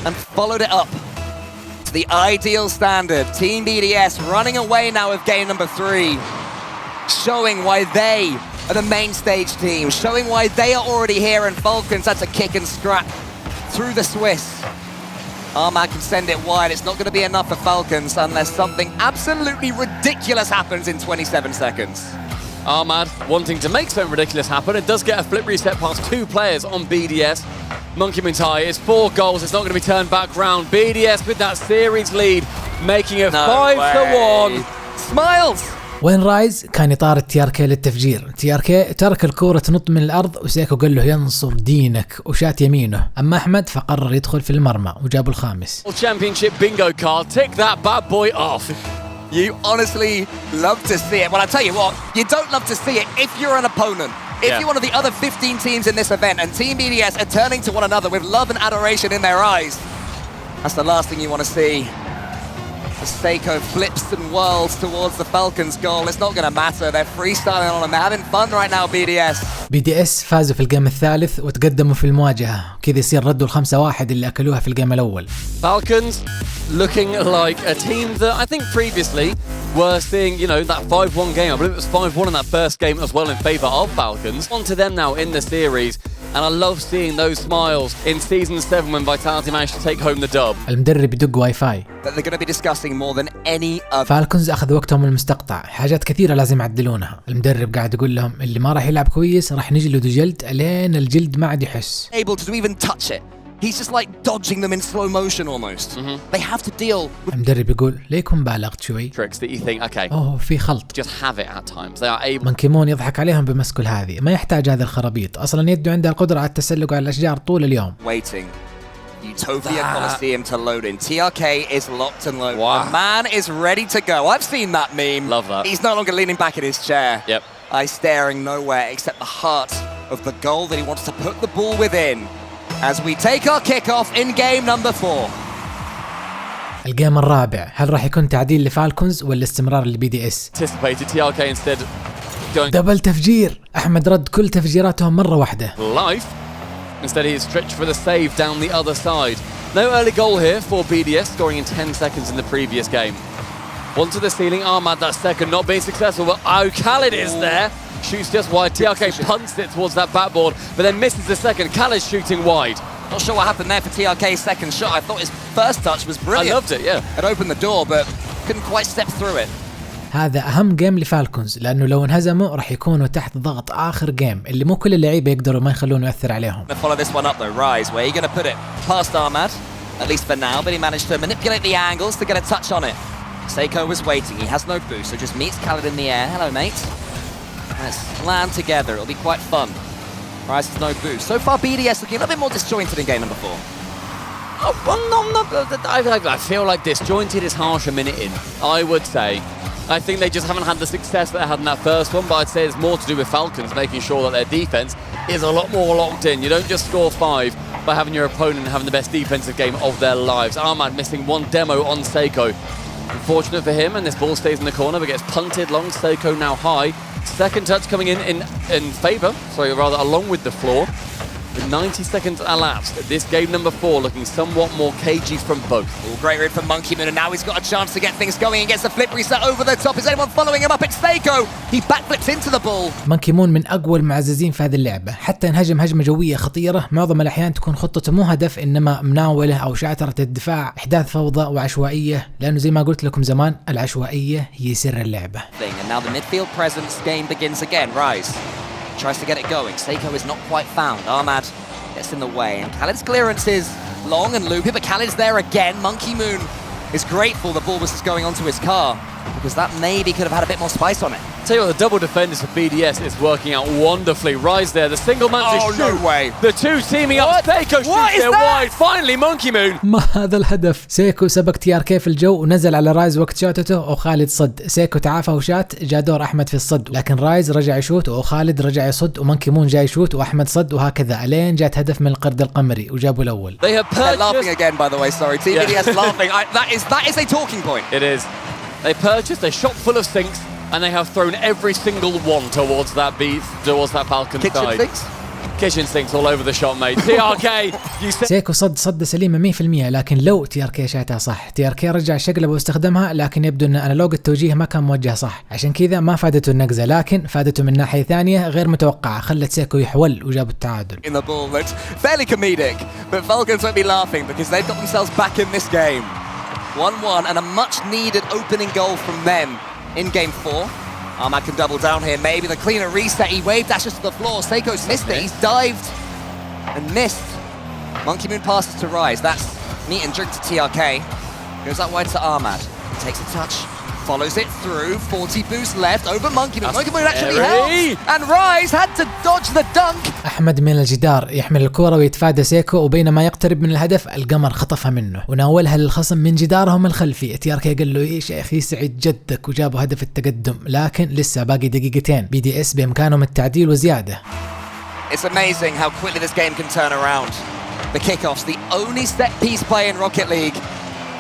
and followed it up to the ideal standard. Team BDS running away now with game number 3, showing why they are the main stage team, showing why they are already here, and Falcons had to kick and scrap through the Swiss. Ahmad can send it wide. It's not going to be enough for Falcons unless something absolutely ridiculous happens in 27 seconds. Ahmad wanting to make something ridiculous happen. It does get a flip reset past 2 players on BDS. Monkey Moon's high. It's 4 goals. It's not going to be turned back round. BDS with that series lead, making it 5-1. Smiles! وين رايز كان يطارد تي ار كي للتفجير. تي ار كي ترك الكورة تنط من الأرض وسيكو قال له ينصر دينك وشات يمينه. أما أحمد فقرر يدخل في المرمى وجابوا الخامس. Championship bingo card. Tick that bad boy off. You honestly love to see it. Well, I tell you what, you don't love to see it if you're an opponent. If you're one of the other 15 teams in this event and Team BDS are turning to one another with love and adoration in their eyes, that's the last thing you want to see. As Seiko flips and whirls towards the Falcons goal, it's not going to matter. They're freestyling on them. They're having fun right now, BDS. BDS فازوا في الجيم الثالث وتقدموا في المواجهة، كذا يصير ردوا 5-1 اللي أكلوها في الجيم الأول. Falcons looking like a team that I think previously were seeing, you know, that 5-1 game. I believe it was 5-1 in that first game as well in favour of Falcons. On to them now in the series. And I love seeing those smiles in Season 7 when Vitality managed to take home the dub. المدرب يدق واي فاي. That they're going to be discussing more than any other. فالكونز أخذ وقتهم المستقطع، حاجات كثيرة لازم يعدلونها. المدرب قاعد يقول لهم اللي ما راح يلعب كويس راح نجلده جلد ألين الجلد ما عاد يحس. Able to even touch it. He's just like dodging them in slow motion almost. They have to deal with. المدرب يقول ليكم بالغت شوي. Tricks that you think, okay. أوه في خلط. Just have it at times. They are able. مونكي مون يضحك عليهم بمسكول هذه، ما يحتاج هذا الخرابيط، أصلا يده عندها القدرة على التسلق على الأشجار طول اليوم. Waiting. Utopia Coliseum to load in. TRK is locked and loaded. Wow. The man is ready to go. I've seen that meme. Love that. He's no longer leaning back in his chair. Yep. Eyes staring nowhere except the heart of the goal that he wants to put the ball within. As we take our kickoff in game number 4. الجيم الرابع، هل راح يكون تعديل لفالكونز ولا استمرار للبي دي اس؟ Anticipated TRK instead going دبل تفجير، أحمد رد كل تفجيراتهم مرة واحدة. live. Instead, he is stretched for the save down the other side. No early goal here for BDS, scoring in 10 seconds in the previous game. One to the ceiling, Ahmad that second not being successful, but Khaled is there. Shoots just wide, TRK punts it towards that backboard, but then misses the second. Khaled shooting wide. Not sure what happened there for TRK's second shot. I thought his first touch was brilliant. I loved it, yeah. It opened the door, but couldn't quite step through it. هذا أهم جيم لفالكونز لأنه لو انهزموا راح يكونوا تحت ضغط آخر جيم اللي مو كل اللعيبة يقدروا ما يخلونه يأثر عليهم. Follow this one up though, Rise. Where are you going to put it? Past Ahmad, at least for now, but he managed to manipulate the angles to get a touch on it. Seiko was waiting. He has no boost, so just meets Khaled in the air. Hello, mate. Let's land together. It'll be quite fun. Rise has no boost. So far, BDS looking a little bit more disjointed in game number 4. Oh, I feel like disjointed is harsh a minute in, I would say. I think they just haven't had the success that they had in that first one, but I'd say it's more to do with Falcons making sure that their defense is a lot more locked in. You don't just score 5 by having your opponent having the best defensive game of their lives. Ahmad missing one demo on Seiko. Unfortunate for him, and this ball stays in the corner but gets punted long. Seiko now high. Second touch coming in favour, sorry, rather along with the floor. With 90 seconds elapsed, this game number 4 looking somewhat more cagey from both. Ooh, great read from Monkey Moon, and now he's got a chance to get things going and gets a flip reset over the top. Is anyone following him up? It's Seiko! He backflips into the ball. مونكي مون من أقوى المعززين في هذه اللعبة، حتى انهجم هجمة جوية خطيرة معظم الأحيان تكون خطته مو هدف إنما مناولة أو شعترة الدفاع، إحداث فوضى وعشوائية، لأنه زي ما قلت لكم زمان العشوائية هي سر اللعبة. And now the midfield presence game begins again. Rise tries to get it going. Seiko is not quite found. Ahmad gets in the way, and Khaled's clearance is long and loopy, but Khaled's there again. Monkey Moon is grateful the ball was just going onto his car, because that maybe could have had a bit more spice on it. Tell you what, the double defenders for BDS is working out wonderfully. Rise there, the single man to shoot. No way. The two teaming up. Seiko shoots there wide. Finally, Monkey Moon. ما هذا الهدف؟ سيكو سبق TRK في الجو ونزل على رايز وقت شوتته وخالد صد. سيكو تعافى وشات، جاء دور أحمد في الصد، لكن رايز رجع يشوت وخالد رجع يصد ومونكي مون جاي يشوت وأحمد صد، وهكذا ألين جات هدف من القرد القمري وجابوا الأول. They're laughing again, by the way. Sorry, Team BDS laughing. That is a talking point. It is. They purchased a shop full of sinks, and they have thrown every single one towards that Falcon side. Sinks? Kitchen sinks all over the shop, mate. TRK, you said... سيكو صد سليمة 100%، لكن لو TRK شاتها صح. TRK رجع الشقلب واستخدمها، لكن يبدو ان انالوج التوجيه ما كان موجه صح، عشان كذا ما فادته النقزة، لكن فادته من ناحية ثانية غير متوقعة، خلت سيكو يحول وجابوا التعادل. In the ball looked fairly comedic, but Falcons won't be laughing because they've got themselves back in this game. 1-1 and a much needed opening goal from them in game 4. Ahmad can double down here, maybe the cleaner reset. He wave dashes to the floor. Seiko's missed it. He's dived and missed. Monkey Moon passes to Rise. That's meat and drink to TRK. Goes up wide to Ahmad. Takes a touch, follows it through. 40 boost left over Monkey Moon. Monkey Moon actually helped, and Rise had to dodge the dunk. أحمد من الجدار يحمل الكرة ويتفادى سيكو، وبينما يقترب من الهدف القمر خطفها منه وناولها للخصم من جدارهم الخلفي. TRK قال له يا شيخ يسعد جدك، وجابوا هدف التقدم، لكن لسه باقي دقيقتين. BDS بإمكانهم التعديل وزيادة. It's amazing how quickly this game can turn around. The kickoffs, the only set piece play in Rocket League.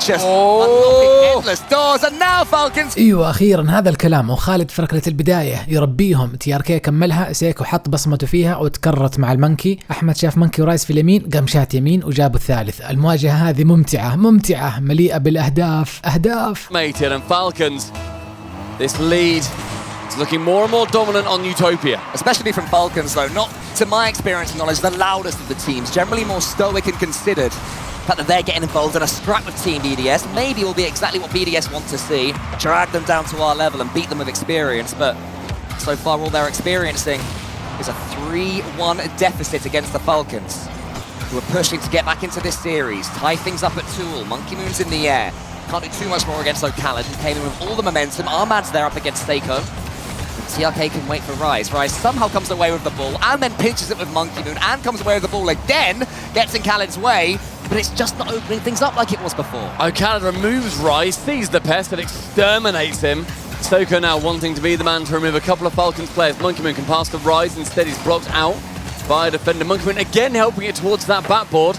Just unlocking endless doors, and now Falcons. ايوه اخيرا هذا الكلام، وخالد في ركلة البداية يربيهم. TRK كملها، سيكو حط بصمته فيها وتكررت مع المنكي. احمد شاف منكي ورايز في اليمين، قام شات يمين وجابوا الثالث. المواجهة هذه ممتعة مليئة بالاهداف. Mated and Falcons, this lead is looking more and more dominant on Utopia. Especially from Falcons though, not to my experience and knowledge the loudest of the teams, generally more stoic and considered. The fact that they're getting involved in a scrap with Team BDS maybe will be exactly what BDS want to see. Drag them down to our level and beat them with experience, but so far all they're experiencing is a 3-1 deficit against the Falcons, who are pushing to get back into this series, tie things up at Tool. Monkey Moon's in the air, can't do too much more against Khaled, who came in with all the momentum. Ahmad's there up against Seiko. TRK can wait for Rise. Rise somehow comes away with the ball and then pinches it with Monkey Moon and comes away with the ball again, gets in Khaled's way, but it's just not opening things up like it was before. Khaled removes Rise, sees the pest and exterminates him. Seiko now wanting to be the man to remove a couple of Falcons players. Monkey Moon can pass to Rise, instead he's blocked out by a defender. Monkey Moon again helping it towards that backboard.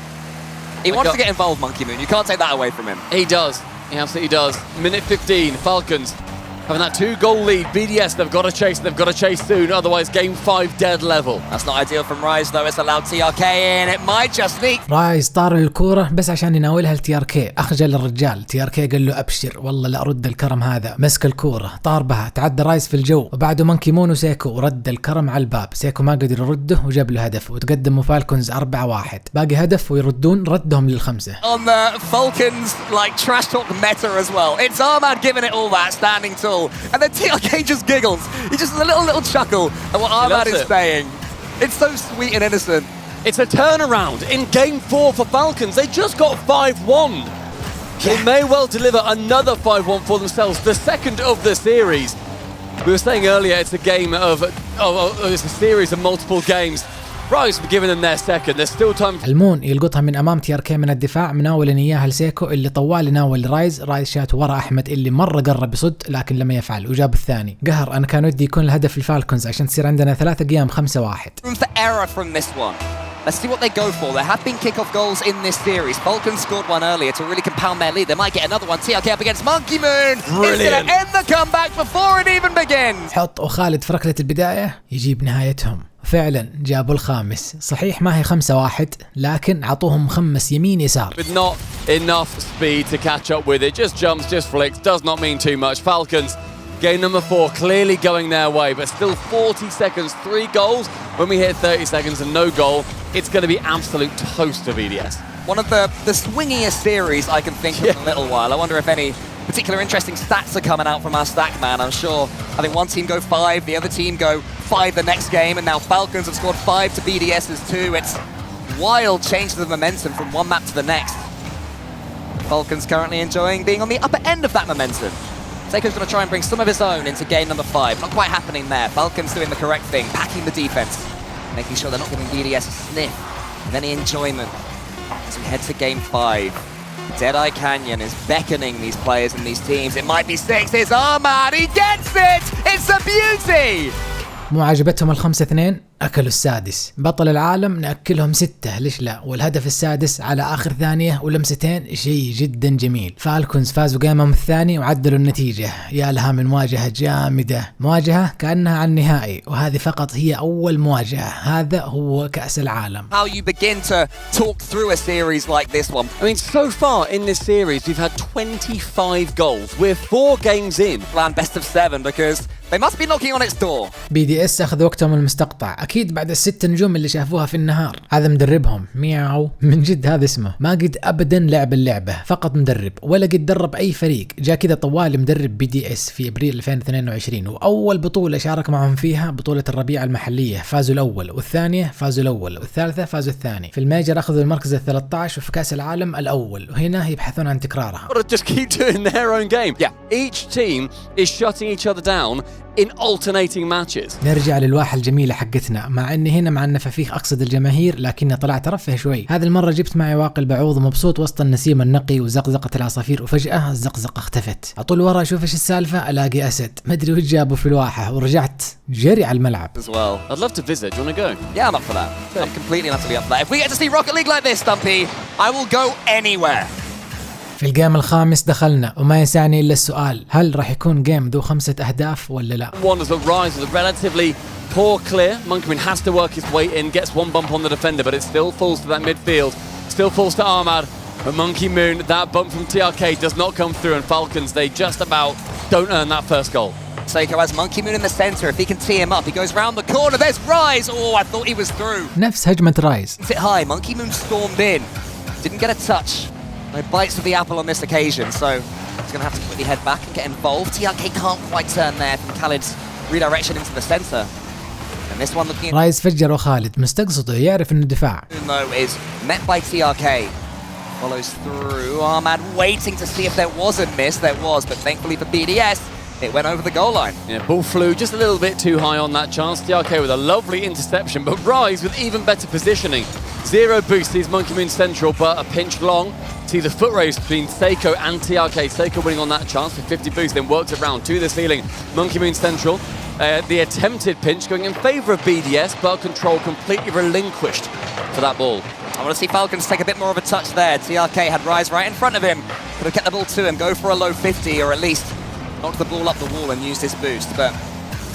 He wants to get involved, Monkey Moon. You can't take that away from him. He does. He absolutely does. Minute 15, Falcons Having that 2-goal lead, BDS, they've got to chase soon, otherwise game 5 dead level. That's not ideal from Rise though, it's allowed TRK in, it might just sneak. رايز طار الكورة بس عشان يناولها لTRK، أخجل الرجال. TRK قال له أبشر والله لا أرد الكرم هذا، مسك الكورة طار بها، تعدى رايز في الجو وبعده مونكي مون وسيكو ورد الكرم على الباب. سيكو ما قدر يرده وجاب له هدف وتقدموا فالكونز 4-1. باقي هدف ويردون، ردهم للخمسة. On the Falcons like trash talk meta as well. It's Armad giving it all that, standing tall. And then TRK just giggles. He just has a little chuckle at what Armad is saying. It's so sweet and innocent. It's a turnaround in game 4 for Falcons. They just got 5-1. They may well deliver another 5-1 for themselves, the second of the series. We were saying earlier it's a game it's a series of multiple games. Rise for giving them their second. There's still time. المون يلقطها من امام TRK من الدفاع، مناول اياها لسيكو اللي طوال يناول رايز شات ورا احمد اللي مره قرب يصد لكن لم يفعل وجاب الثاني. قهر. انا كان ودي يكون الهدف الفالكونز عشان تصير عندنا 3 قيام 5-1. Room for error from this one. Let's see what they go for. There have been kickoff goals in this series. Falcons scored one earlier to really compound their lead. They might get another one. TRK up against Monkey Moon. Brilliant. It's going to end the comeback before it even begins. حط وخالد في ركلة البداية يجيب نهايتهم. فعلا جابوا الخامس. صحيح ما هي 5-1 لكن عطوهم مخمس يمين يسار. With not enough speed to catch up with it. Just jumps, just flicks. Does not mean too much. Falcons, game number 4, clearly going their way, but still 40 seconds, 3 goals. When we hit 30 seconds and no goal, it's going to be absolute toast to BDS. One of the swingiest series I can think of in a little while. I wonder if any particular interesting stats are coming out from our stack man. I'm sure. I think one team go 5, the other team go 5 the next game, and now Falcons have scored 5 to BDS's 2. It's wild changes of momentum from one map to the next. Falcons currently enjoying being on the upper end of that momentum. Seiko's going to try and bring some of his own into game number 5. Not quite happening there. Falcons doing the correct thing, packing the defense, making sure they're not giving BDS a sniff of any enjoyment as we head to game 5. Deadeye Canyon is beckoning these players and these teams. It might be 6. Here's Armad. He gets it. It's a beauty. مو عجبتهم ال5-2 أكلوا السادس. بطل العالم نأكلهم 6 ليش لا، والهدف السادس على آخر ثانية ولمستين شيء جدا جميل. فالكونز فازوا قيمهم الثاني وعدلوا النتيجة. يا لها من مواجهة جامدة، مواجهة كأنها على النهائي، وهذه فقط هي أول مواجهة. هذا هو كأس العالم. How you begin to talk through a series like this one. I mean, so far in this series, we've had 25 goals. We're 4 games in. Plan best of 7 because they must be knocking on its door. BDS أخذ وقتهم المستقطع أكيد بعد ال6 نجوم اللي شافوها في النهار. هذا مدربهم مياو، من جد هذا اسمه. ما قد أبدا لعب اللعبة، فقط مدرب، ولا قد درب أي فريق. جاء كذا طوال مدرب BDS في أبريل 2022، وأول بطولة شارك معهم فيها بطولة الربيع المحلية. فازوا الأول، والثانية فازوا الأول، والثالثة فازوا الثاني. في الميجر أخذوا المركز ال13، وفي كأس العالم الأول، وهنا يبحثون عن تكرارها. Just keep doing their own game. Yeah. Each team is shutting each other down in alternating matches. نرجع للواحة الجميلة حقتنا، مع اني هنا مع النفافيخ اقصد الجماهير، لكني طلعت ارفه شوي. هذه المرة جبت معي واقي البعوض ومبسوط وسط النسيم النقي وزقزقة العصافير، وفجأة الزقزقة اختفت. اطول ورا اشوف ايش السالفة، الاقي اسد مدري وش جابه في الواحة، ورجعت جري على الملعب. As well. I'd love to visit. Do you want to go? Yeah, I'm up for that. I'm completely and utterly up for that. If we get to see Rocket League like this, Stumpy, I will go anywhere. في الجيم الخامس دخلنا، وما يسعني إلا السؤال، هل راح يكون جيم ذو 5 أهداف ولا لا؟ One as a rise with a relatively poor clear. Monkey Moon has to work his way in, gets one bump on the defender, but it still falls to that midfield. Still falls to Armad. But Monkey Moon, that bump from TRK does not come through, and Falcons, they just about don't earn that first goal. Seiko has Monkey Moon in the center. If he can tee him up, he goes round the corner. There's Rise. Oh, I thought he was through. نفس هجمة رايز. Hit high. Monkey Moon stormed in. Didn't get a touch. No bites of the apple on this occasion, so he's going to have to quickly head back and get involved. TRK can't quite turn there from Khalid's redirection into the center. And this one looking at... رايز فجر وخالد مستقصده يعرف انه دفاع. though is met by TRK. Follows through. Armad waiting to see if there was a miss. There was, but thankfully for BDS, it went over the goal line. Yeah, ball flew just a little bit too high on that chance. TRK with a lovely interception, but Rise with even better positioning. 0 boost sees Monkey Moon central, but a pinch long. See the foot race between Seiko and TRK. Seiko winning on that chance with 50 boost, then works it round to the ceiling. Monkey Moon central. The attempted pinch going in favour of BDS, but control completely relinquished for that ball. I want to see Falcons take a bit more of a touch there. TRK had Rise right in front of him. Could have kept the ball to him, go for a low 50 or at least knocked the ball up the wall and used his boost, but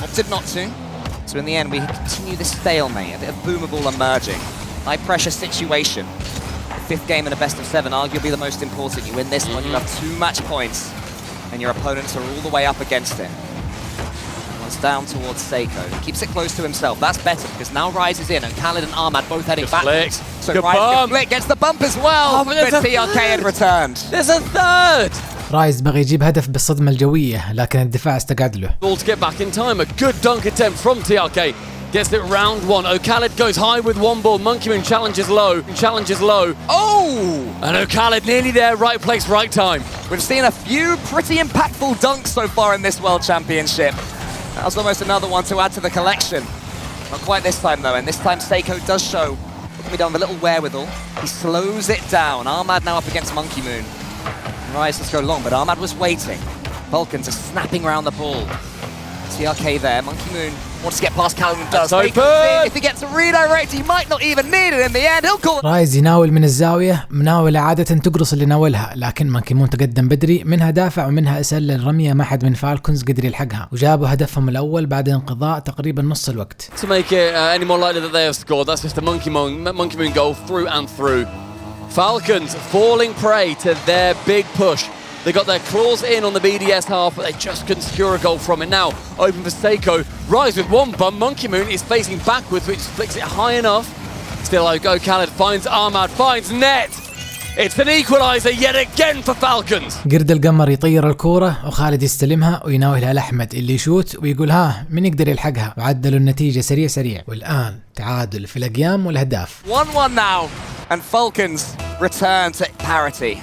opted not to. So in the end, we continue this stalemate, a bit of boomable emerging. High pressure situation. The fifth game in a best of 7, arguably the most important. You win this one, you have 2 match points, and your opponents are all the way up against it. One's down towards Seiko. He keeps it close to himself. That's better because now Rise is in, and Khaled and Ahmad both heading backwards. So Good Rise bump. can flick, gets the bump as well, Oh, but TRK had returned. There's a third! رايز بغى يجيب هدف بالصدمة الجوية لكن الدفاع استقعد له. Ball to get back in time. A good dunk attempt from TRK. Gets it round 1. O'Khaled goes high with 1 ball. Monkey Moon challenges low. Oh! And O'Khaled nearly there. Right place, right time. We've seen a few pretty impactful dunks so far in this World Championship. That was almost another one to add to the collection. Not quite this time though, and this time Seiko does show what can be done with a little wherewithal. He slows it down. Ahmad now up against Monkey Moon. Rise, let's go long, but Ahmad was waiting. Falcons are snapping around the ball. TRK there, Monkey Moon wants to get past Calvin and does. If he gets a redirect, he might not even need it in the end. He'll call it. رايز يناول من الزاوية، مناولة عادة تقرص اللي ناولها، لكن مونكي مون تقدم بدري، منها دافع ومنها اسل الرمية ما حد من فالكونز قدر يلحقها، وجابوا هدفهم الأول بعد انقضاء تقريبا نص الوقت. To make it any more likely that they have scored, that's just a Monkey Moon goal through and through. Falcons falling prey to their big push. They got their claws in on the BDS half, but they just couldn't secure a goal from it. Now, open for Seiko. Rise with 1 bump. Monkey Moon is facing backwards, which flicks it high enough. Still, Khaled finds Ahmad, finds net. It's an equaliser yet again for Falcons. قرد القمر يطير الكورة وخالد يستلمها ويناولها لأحمد اللي يشوت ويقول ها من يقدر يلحقها، وعدلوا النتيجة سريع والآن تعادل في الأقيام والأهداف. 1-1 now, and Falcons return to parity.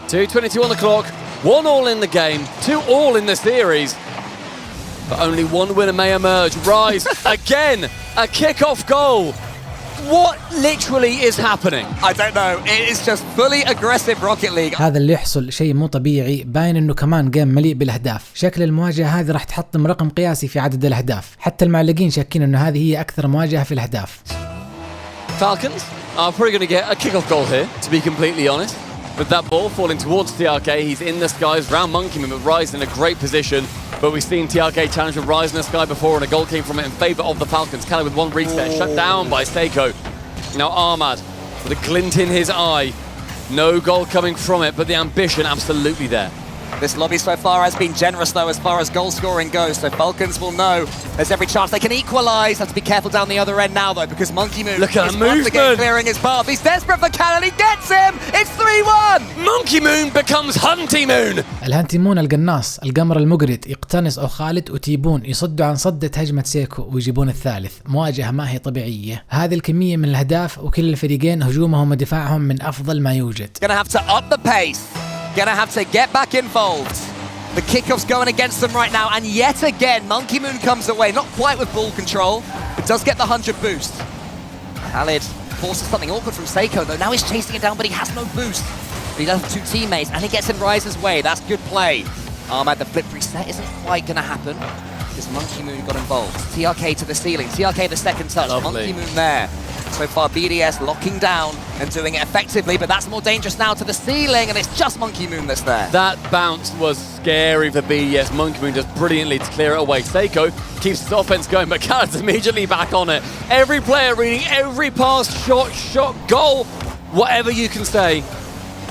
2:22 on the clock, 1-1 in the game, 2-2 in the series. But only 1 winner may emerge. Rise again, a kick-off goal. What literally is happening? I don't know, it is just fully aggressive Rocket League. هذا اللي يحصل شيء مو طبيعي، باين انه كمان جيم مليء بالاهداف. شكل المواجهة هذه راح تحطم رقم قياسي في عدد الاهداف، حتى المعلقين شاكين انه هذه هي اكثر مواجهة في الاهداف. Falcons are probably going to get a kick-off goal here, to be completely honest. With that ball falling towards TRK, he's in the skies round Monkey Moon, but Rise in a great position. But we've seen TRK challenge with Rise in the sky before, and a goal came from it in favour of the Falcons. Khaled with 1 reach there, shut down by Seiko. Now Ahmad with a glint in his eye. No goal coming from it, but the ambition absolutely there. This lobby so far has been generous though as far as goal scoring goes, so Falcons will know there's every chance they can equalise. Have to be careful down the other end now though, because Monkey Moon Look at is the once again movement. clearing his path. He's desperate for Khaled, he gets him! It's 3-1! Monkey Moon becomes Hunty Moon! الهانتي مون القناص، القمر المقرد يقتنص أو خالد وتيبون يصدوا عن صدة هجمة سيكو ويجيبون الثالث. مواجهة ما هي طبيعية. هذه الكمية من الأهداف وكل الفريقين هجومهم ودفاعهم من أفضل ما يوجد. Gonna have to up the pace. Gonna have to get back involved. The kickoff's going against them right now, and yet again, Monkey Moon comes away, not quite with ball control, but does get the 100 boost. Khaled forces something awkward from Seiko, though. Now he's chasing it down, but he has no boost. But he does have 2 teammates, and he gets in Rise's way. That's good play. Ahmad, the flip reset isn't quite going to happen, because Monkey Moon got involved. TRK to the ceiling. TRK the second touch. Lovely. Monkey Moon there. So far, BDS locking down and doing it effectively, but that's more dangerous now to the ceiling, and it's just Monkey Moon that's there. That bounce was scary for BDS. Monkey Moon does brilliantly to clear it away. Seiko keeps his offense going, but Khaled's immediately back on it. Every player reading every pass, shot, goal, whatever you can say.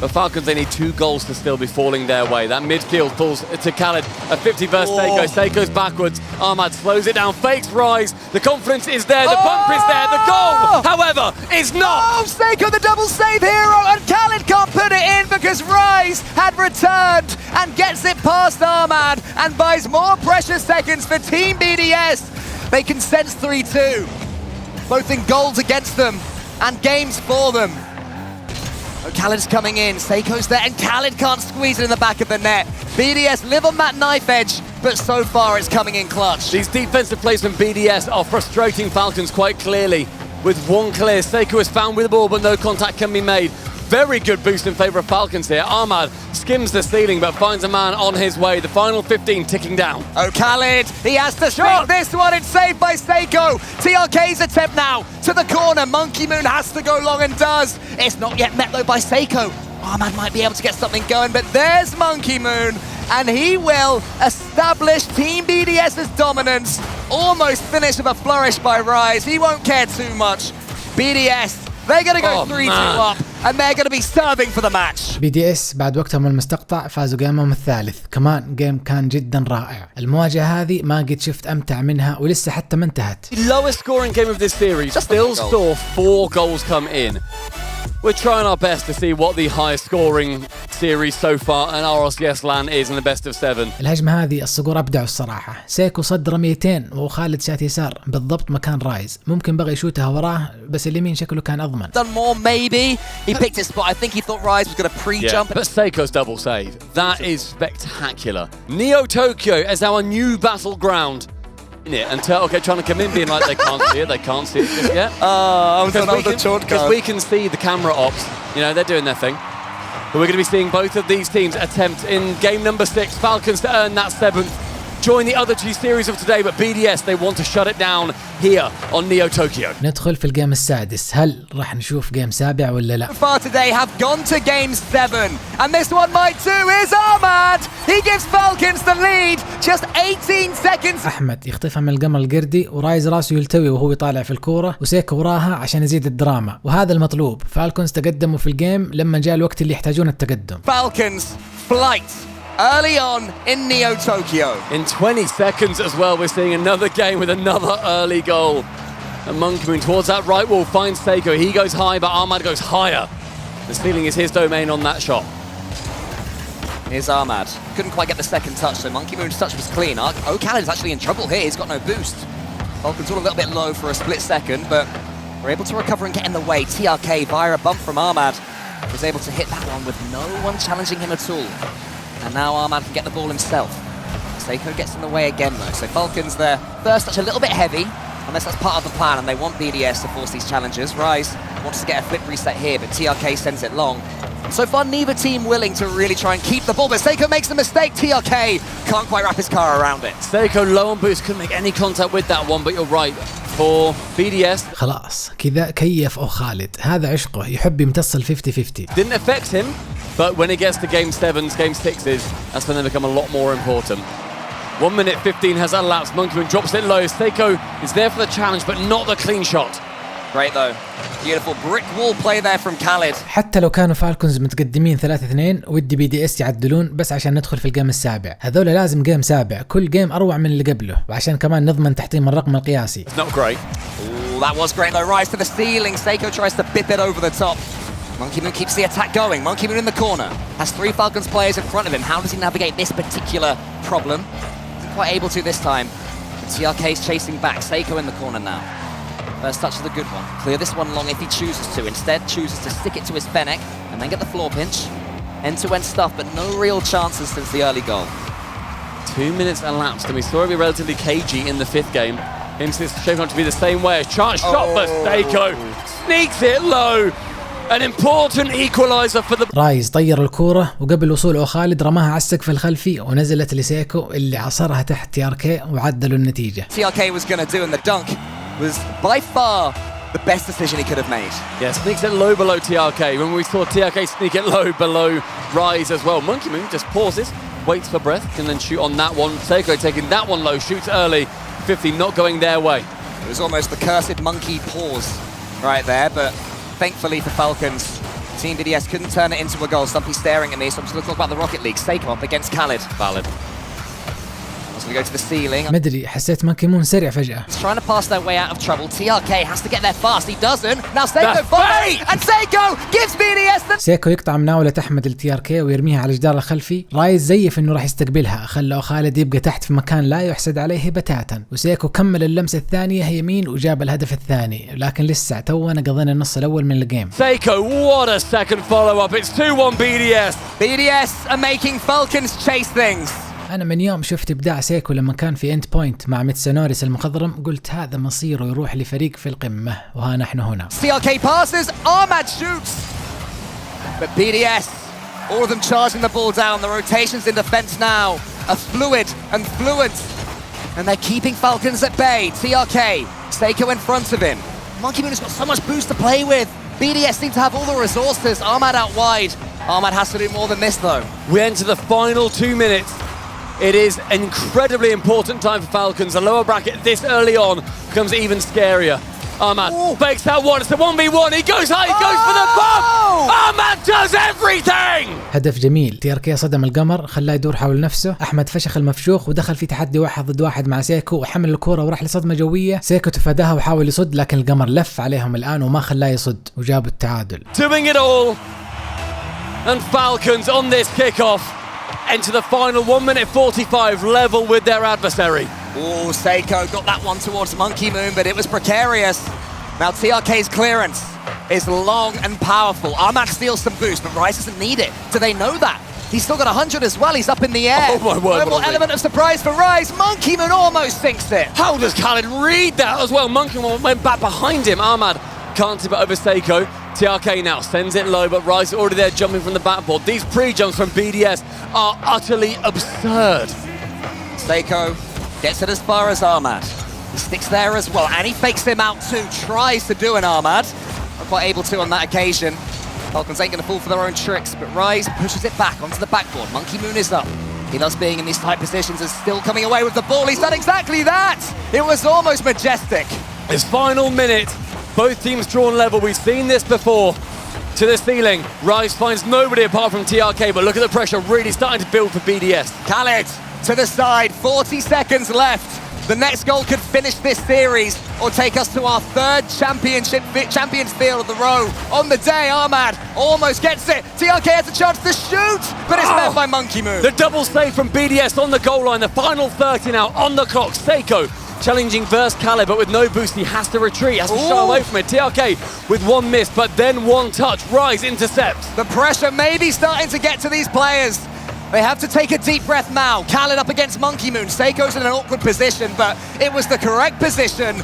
But Falcons, they need 2 goals to still be falling their way. That midfield falls to Khaled. A 50 versus Seiko. Seiko's backwards. Ahmad slows it down, fakes Rise. The confidence is there, the bump is there. The goal, however, is not. Oh, Seiko the double save hero, and Khaled can't put it in because Rise had returned and gets it past Ahmad and buys more precious seconds for Team BDS. They can sense 3-2, both in goals against them and games for them. Khaled's coming in, Seiko's there, and Khaled can't squeeze it in the back of the net. BDS live on that knife edge, but so far it's coming in clutch. These defensive plays from BDS are frustrating Falcons quite clearly. With 1 clear, Seiko is found with the ball, but no contact can be made. Very good boost in favour of Falcons here. Ahmad skims the ceiling, but finds a man on his way. The final 15 ticking down. Oh, Khaled, he has to shot this one. It's saved by Seiko. TRK's attempt now to the corner. Monkey Moon has to go long and does. It's not yet met though by Seiko. Ahmad might be able to get something going, but there's Monkey Moon. and he will establish Team BDS's dominance. Almost finish of a flourish by Rise. He won't care too much. BDS, they're going to go 3-2 up, and they're going to be serving for the match. BDS بعد وقتهم المستقطع فازوا جيمهم الثالث، كمان جيم كان جدا رائع. المواجهة هذه ما قد شفت أمتع منها ولسه حتى ما انتهت. The lowest scoring game of this series still saw 4 goals come in. We're trying our best to see what the highest scoring series so far in RLCS LAN is in the best of 7. الهجمة هذه الصقور أبدعوا الصراحة. سيكو صد رميتين وخالد شات يسار بالضبط مكان رايز. ممكن بغى يشوتها وراه بس اليمين شكله كان أضمن. Done more maybe. He picked his spot. I think he thought Rise was going to pre-jump. But Seiko's double save. That is spectacular. Neo Tokyo is our new battleground. And Turtle trying to come in, being like they can't see it just yet. Because we can see the camera ops, you know, they're doing their thing. But we're going to be seeing both of these teams attempt in game number 6, Falcons to earn that 7th. Join the other 2 series of today, but BDS, they want to shut it down here on Neo Tokyo. ندخل في الجيم السادس، هل راح نشوف جيم سابع ولا لا؟ So far today have gone to game 7, and this one might too is Ahmad. He gives Falcons the lead, just 18 seconds. أحمد يخطفها من القمر القردي ورايز راسه يلتوي وهو يطالع في الكورة وسيكو وراها عشان يزيد الدراما، وهذا المطلوب. فالكونز تقدموا في الجيم لما جاء الوقت اللي يحتاجون التقدم. Falcons flight early on in Neo Tokyo. In 20 seconds as well, we're seeing another game with another early goal. And Monkmoon towards that right wall finds Seiko. He goes high, but Ahmad goes higher. The ceiling is his domain on that shot. Here's Ahmad. Couldn't quite get the second touch, so Monkey Moon's touch was clean. O'Callaghan's actually in trouble here. He's got no boost. Falcons all a little bit low for a split second, but we're able to recover and get in the way. TRK via a bump from Ahmad was able to hit that one with no one challenging him at all. And now Ahmad can get the ball himself. Seiko gets in the way again though. So Falcons, their first touch a little bit heavy, unless that's part of the plan and they want BDS to force these challenges. Rise wants to get a flip reset here, but TRK sends it long. And so far, neither team willing to really try and keep the ball, but Seiko makes the mistake. TRK can't quite wrap his car around it. Seiko low on boost, couldn't make any contact with that one, but you're right. For BDS, خلاص كذا كيف أو خالد، هذا عشقه، يحب يمتص ال 50-50. Didn't affect him, but when it gets to game 7s, game 6s, that's when they become a lot more important. 1 minute 15 has elapsed. Monkeyman drops it low. Seiko is there for the challenge, but not the clean shot. Great though. Beautiful brick wall play there from Khalid. حتى لو كانوا فالكونز متقدمين 3-2 ودي بي دي اس يعدلون بس عشان ندخل في الجيم السابع. هذول لازم جيم سابع، كل جيم اروع من اللي قبله، وعشان كمان نضمن تحطيم الرقم القياسي. It's not great. Ooh, that was great though. Rise to the ceiling. Seiko tries to bip it over the top. Monkey Moon keeps the attack going. Monkey Moon in the corner. Has 3 Falcons players in front of him. How does he navigate this particular problem? Isn't quite able to this time. TRK's chasing back. Seiko in the corner now. First touch is a good one. Clear this one long if he chooses to. Instead, chooses to stick it to his Fennec and then get the floor pinch. End-to-end stuff, but no real chances since the early goal. 2 minutes elapsed, and we saw it be relatively cagey in the 5th game. Him shaping up to be the same way. A chance shot for Seiko. Sneaks it low. An important equalizer for the... رايز طير الكورة وقبل وصول خالد رماها على السقف الخلفي ونزلت لسيكو اللي عصرها تحت تي ار كي وعدلوا النتيجة. TRK was going to do, and the dunk was by far the best decision he could have made. Yeah, sneaks it low below TRK. When we saw TRK sneak it low below Rise as well. Monkey Moon just pauses, waits for breath, can then shoot on that one. Seiko taking that one low, shoots early. 50 not going their way. It was almost the cursed monkey pause right there, but thankfully for Falcons, Team BDS couldn't turn it into a goal. Stumpy staring at me, so I'm just going to talk about the Rocket League. Seiko up against Khalid. Valid. We go to the ceiling. مدري حسيت مونكي مون سريع فجأة. He's trying to pass their way out of trouble. TRK has to get there fast. He doesn't. Now Seiko finally, and Seiko gives BDS the... سيكو يقطع مناولة أحمد التي ار كي ويرميها على الجدار الخلفي. رايز زيف إنه راح يستقبلها، خلى خالد يبقى تحت في مكان لا يحسد عليه بتاتا، وسيكو كمل اللمسة الثانية يمين وجاب الهدف الثاني، لكن لسه تونا قضينا النص الأول من الجيم. Seiko, what a second follow-up. It's 2-1 BDS. BDS are making Falcons chase things. أنا من يوم شفت إبداع سيكو لما كان في إند بوينت مع ميتسونوريس المخضرم قلت هذا مصيره يروح لفريق في القمة، وها نحن هنا. TRK passes, Ahmad shoots, but BDS, all of them charging the ball down. The rotations in defense now are fluid and fluent, and they're keeping Falcons at bay. TRK, Seiko in front of him. Monkey Moon has got so much boost to play with. BDS seem to have all the resources. Ahmad out wide. Armad has to do more than this though. We enter the final 2 minutes. It is an incredibly important time for Falcons. A lower bracket this early on becomes even scarier. Armad fakes that one. It's the 1v1. He goes high. He goes for the bomb. Armad does everything. هدف جميل. TRK صدم القمر خلاه يدور حول نفسه. أحمد فشخ المفشوخ ودخل في تحدي 1 ضد 1 مع سيكو وحمل الكرة وراح لصدمة جوية. سيكو تفاداها وحاول يصد لكن القمر لف عليهم الآن وما خلاه يصد وجابوا التعادل. Doing it all. And Falcons on this kickoff enter the final 1 minute 45 level with their adversary. Oh, Seiko got that one towards Monkey Moon, but it was precarious. Now TRK's clearance is long and powerful. Armad steals some boost, but Rise doesn't need it. Do they know that? He's still got 100 as well. He's up in the air. Oh my word. One more element of surprise for Rise. Monkey Moon almost sinks it. How does Khaled read that as well? Monkey Moon went back behind him. Armad can't tip it over Seiko. TRK now sends it low, but Rise already there jumping from the backboard. These pre-jumps from BDS are utterly absurd. Seiko gets it as far as Armad. He sticks there as well, and he fakes him out too. Tries to do an Armad. Not quite able to on that occasion. Falcons ain't going to fall for their own tricks, but Rise pushes it back onto the backboard. Monkey Moon is up. He loves being in these tight positions and still coming away with the ball. He's done exactly that! It was almost majestic. His final minute. Both teams drawn level. We've seen this before. To the ceiling. Rise finds nobody apart from TRK, but look at the pressure really starting to build for BDS. Khaled to the side, 40 seconds left. The next goal could finish this series or take us to our 3rd Champions Field of the row. On the day, Armad almost gets it. TRK has a chance to shoot, but it's met by Monkey Moon. The double save from BDS on the goal line. The final 30 now on the clock. Seiko challenging versus Khaled, but with no boost, he has to retreat, has to shy away from it. TRK with 1 miss, but then 1 touch. Rise intercepts. The pressure may be starting to get to these players. They have to take a deep breath now. Khaled up against Monkey Moon. Seiko's in an awkward position, but it was the correct position.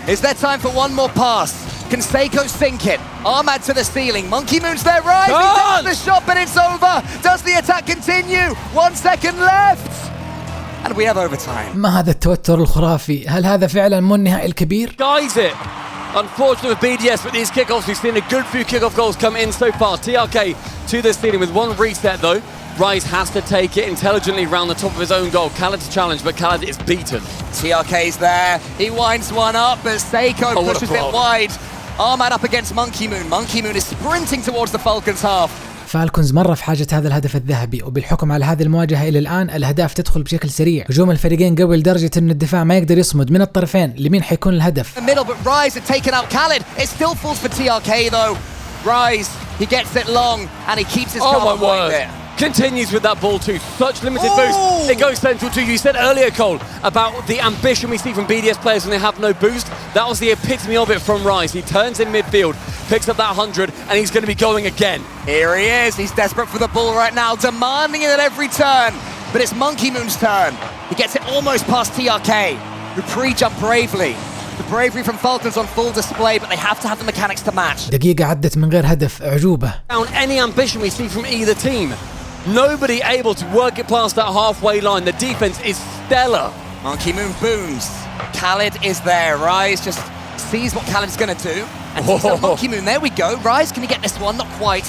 Is there time for one more pass? Can Seiko sink it? Armad to the ceiling. Monkey Moon's there, Rise. He takes the shot, but it's over. Does the attack continue? 1 second left. And we have overtime. ما هذا التوتر الخرافي؟ هل هذا فعلا مو النهائي الكبير؟ Guys it. Unfortunate for BDS with these kickoffs. We've seen a good few kickoff goals come in so far. TRK to the ceiling with 1 reset though. Rise has to take it intelligently round the top of his own goal. Khaled to challenge, but Khaled is beaten. TRK's there. He winds one up, but Seiko pushes it wide. Armad up against Monkey Moon. Monkey Moon is sprinting towards the Falcons half. فالكونز مرة في حاجة هذا الهدف الذهبي، وبالحكم على هذه المواجهة إلى الآن الأهداف تدخل بشكل سريع. هجوم الفريقين قوي لدرجة إن الدفاع ما يقدر يصمد من الطرفين. لمين حيكون الهدف؟ Continues with that ball too. Such limited boost. It goes central too. You said earlier, Cole, about the ambition we see from BDS players when they have no boost. That was the epitome of it from Rise. He turns in midfield, picks up that 100, and he's going to be going again. Here he is. He's desperate for the ball right now, demanding it at every turn. But it's Monkey Moon's turn. He gets it almost past TRK, who pre-jumped bravely. The bravery from Falcons on full display, but they have to have the mechanics to match. دقيقة عدت من غير هدف. أعجوبة. Down any ambition we see from either team. Nobody able to work it past that halfway line. The defense is stellar. Monkey Moon booms. Khaled is there. Rise just sees what Khaled's going to do. And sees that Monkey Moon. There we go. Rise, can he get this one? Not quite.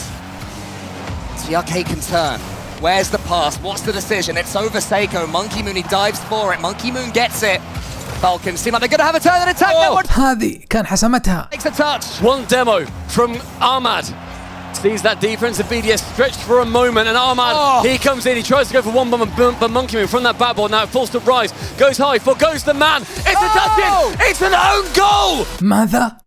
TRK can turn. Where's the pass? What's the decision? It's over Seiko. Monkey Moon, he dives for it. Monkey Moon gets it. Falcons seem like they're going to have a turn and attack. هذه كان حسمتها. Takes a touch. One demo from Armad. Sees that defense of BDS stretched for a moment, and Armad, he comes in, he tries to go for one but Monkey Moon from that backboard. Now it falls to Rise, goes high, forgoes the man. It's a touch-in! It's an own goal! ماذا؟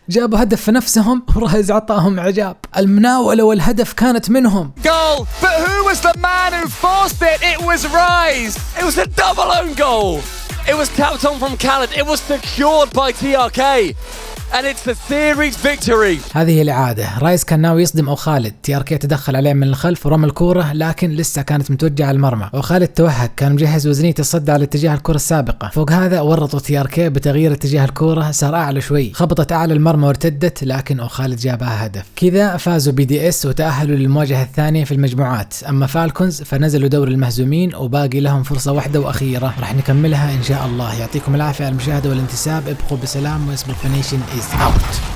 جابوا هدف في نفسهم ورايز عطاهم عجاب. المناولة والهدف كانت منهم. Goal! But who was the man who forced it? It was Rise! It was a double own goal! It was tapped on from Khaled, it was secured by TRK. And it's the series victory. هذه الإعادة. رايز كان ناوي يصدم أو خالد. TRK تدخل عليه من الخلف ورمى الكورة لكن لسه كانت متوجهة على المرمى. وخالد توهق، كان مجهز وزنية الصد على اتجاه الكرة السابقة. فوق هذا ورطوا TRK بتغيير اتجاه الكورة، صار أعلى شوي، خبطت أعلى المرمى وارتدت، لكن أو خالد جابها هدف. كذا فازوا BDS وتأهلوا للمواجهة الثانية في المجموعات. أما فالكونز فنزلوا دور المهزومين وباقي لهم فرصة واحدة وأخيرة راح نكملها إن شاء الله. يعطيكم العافية على المشاهدة والانتساب. ابقوا بسلام. واسبوفينيشن is out.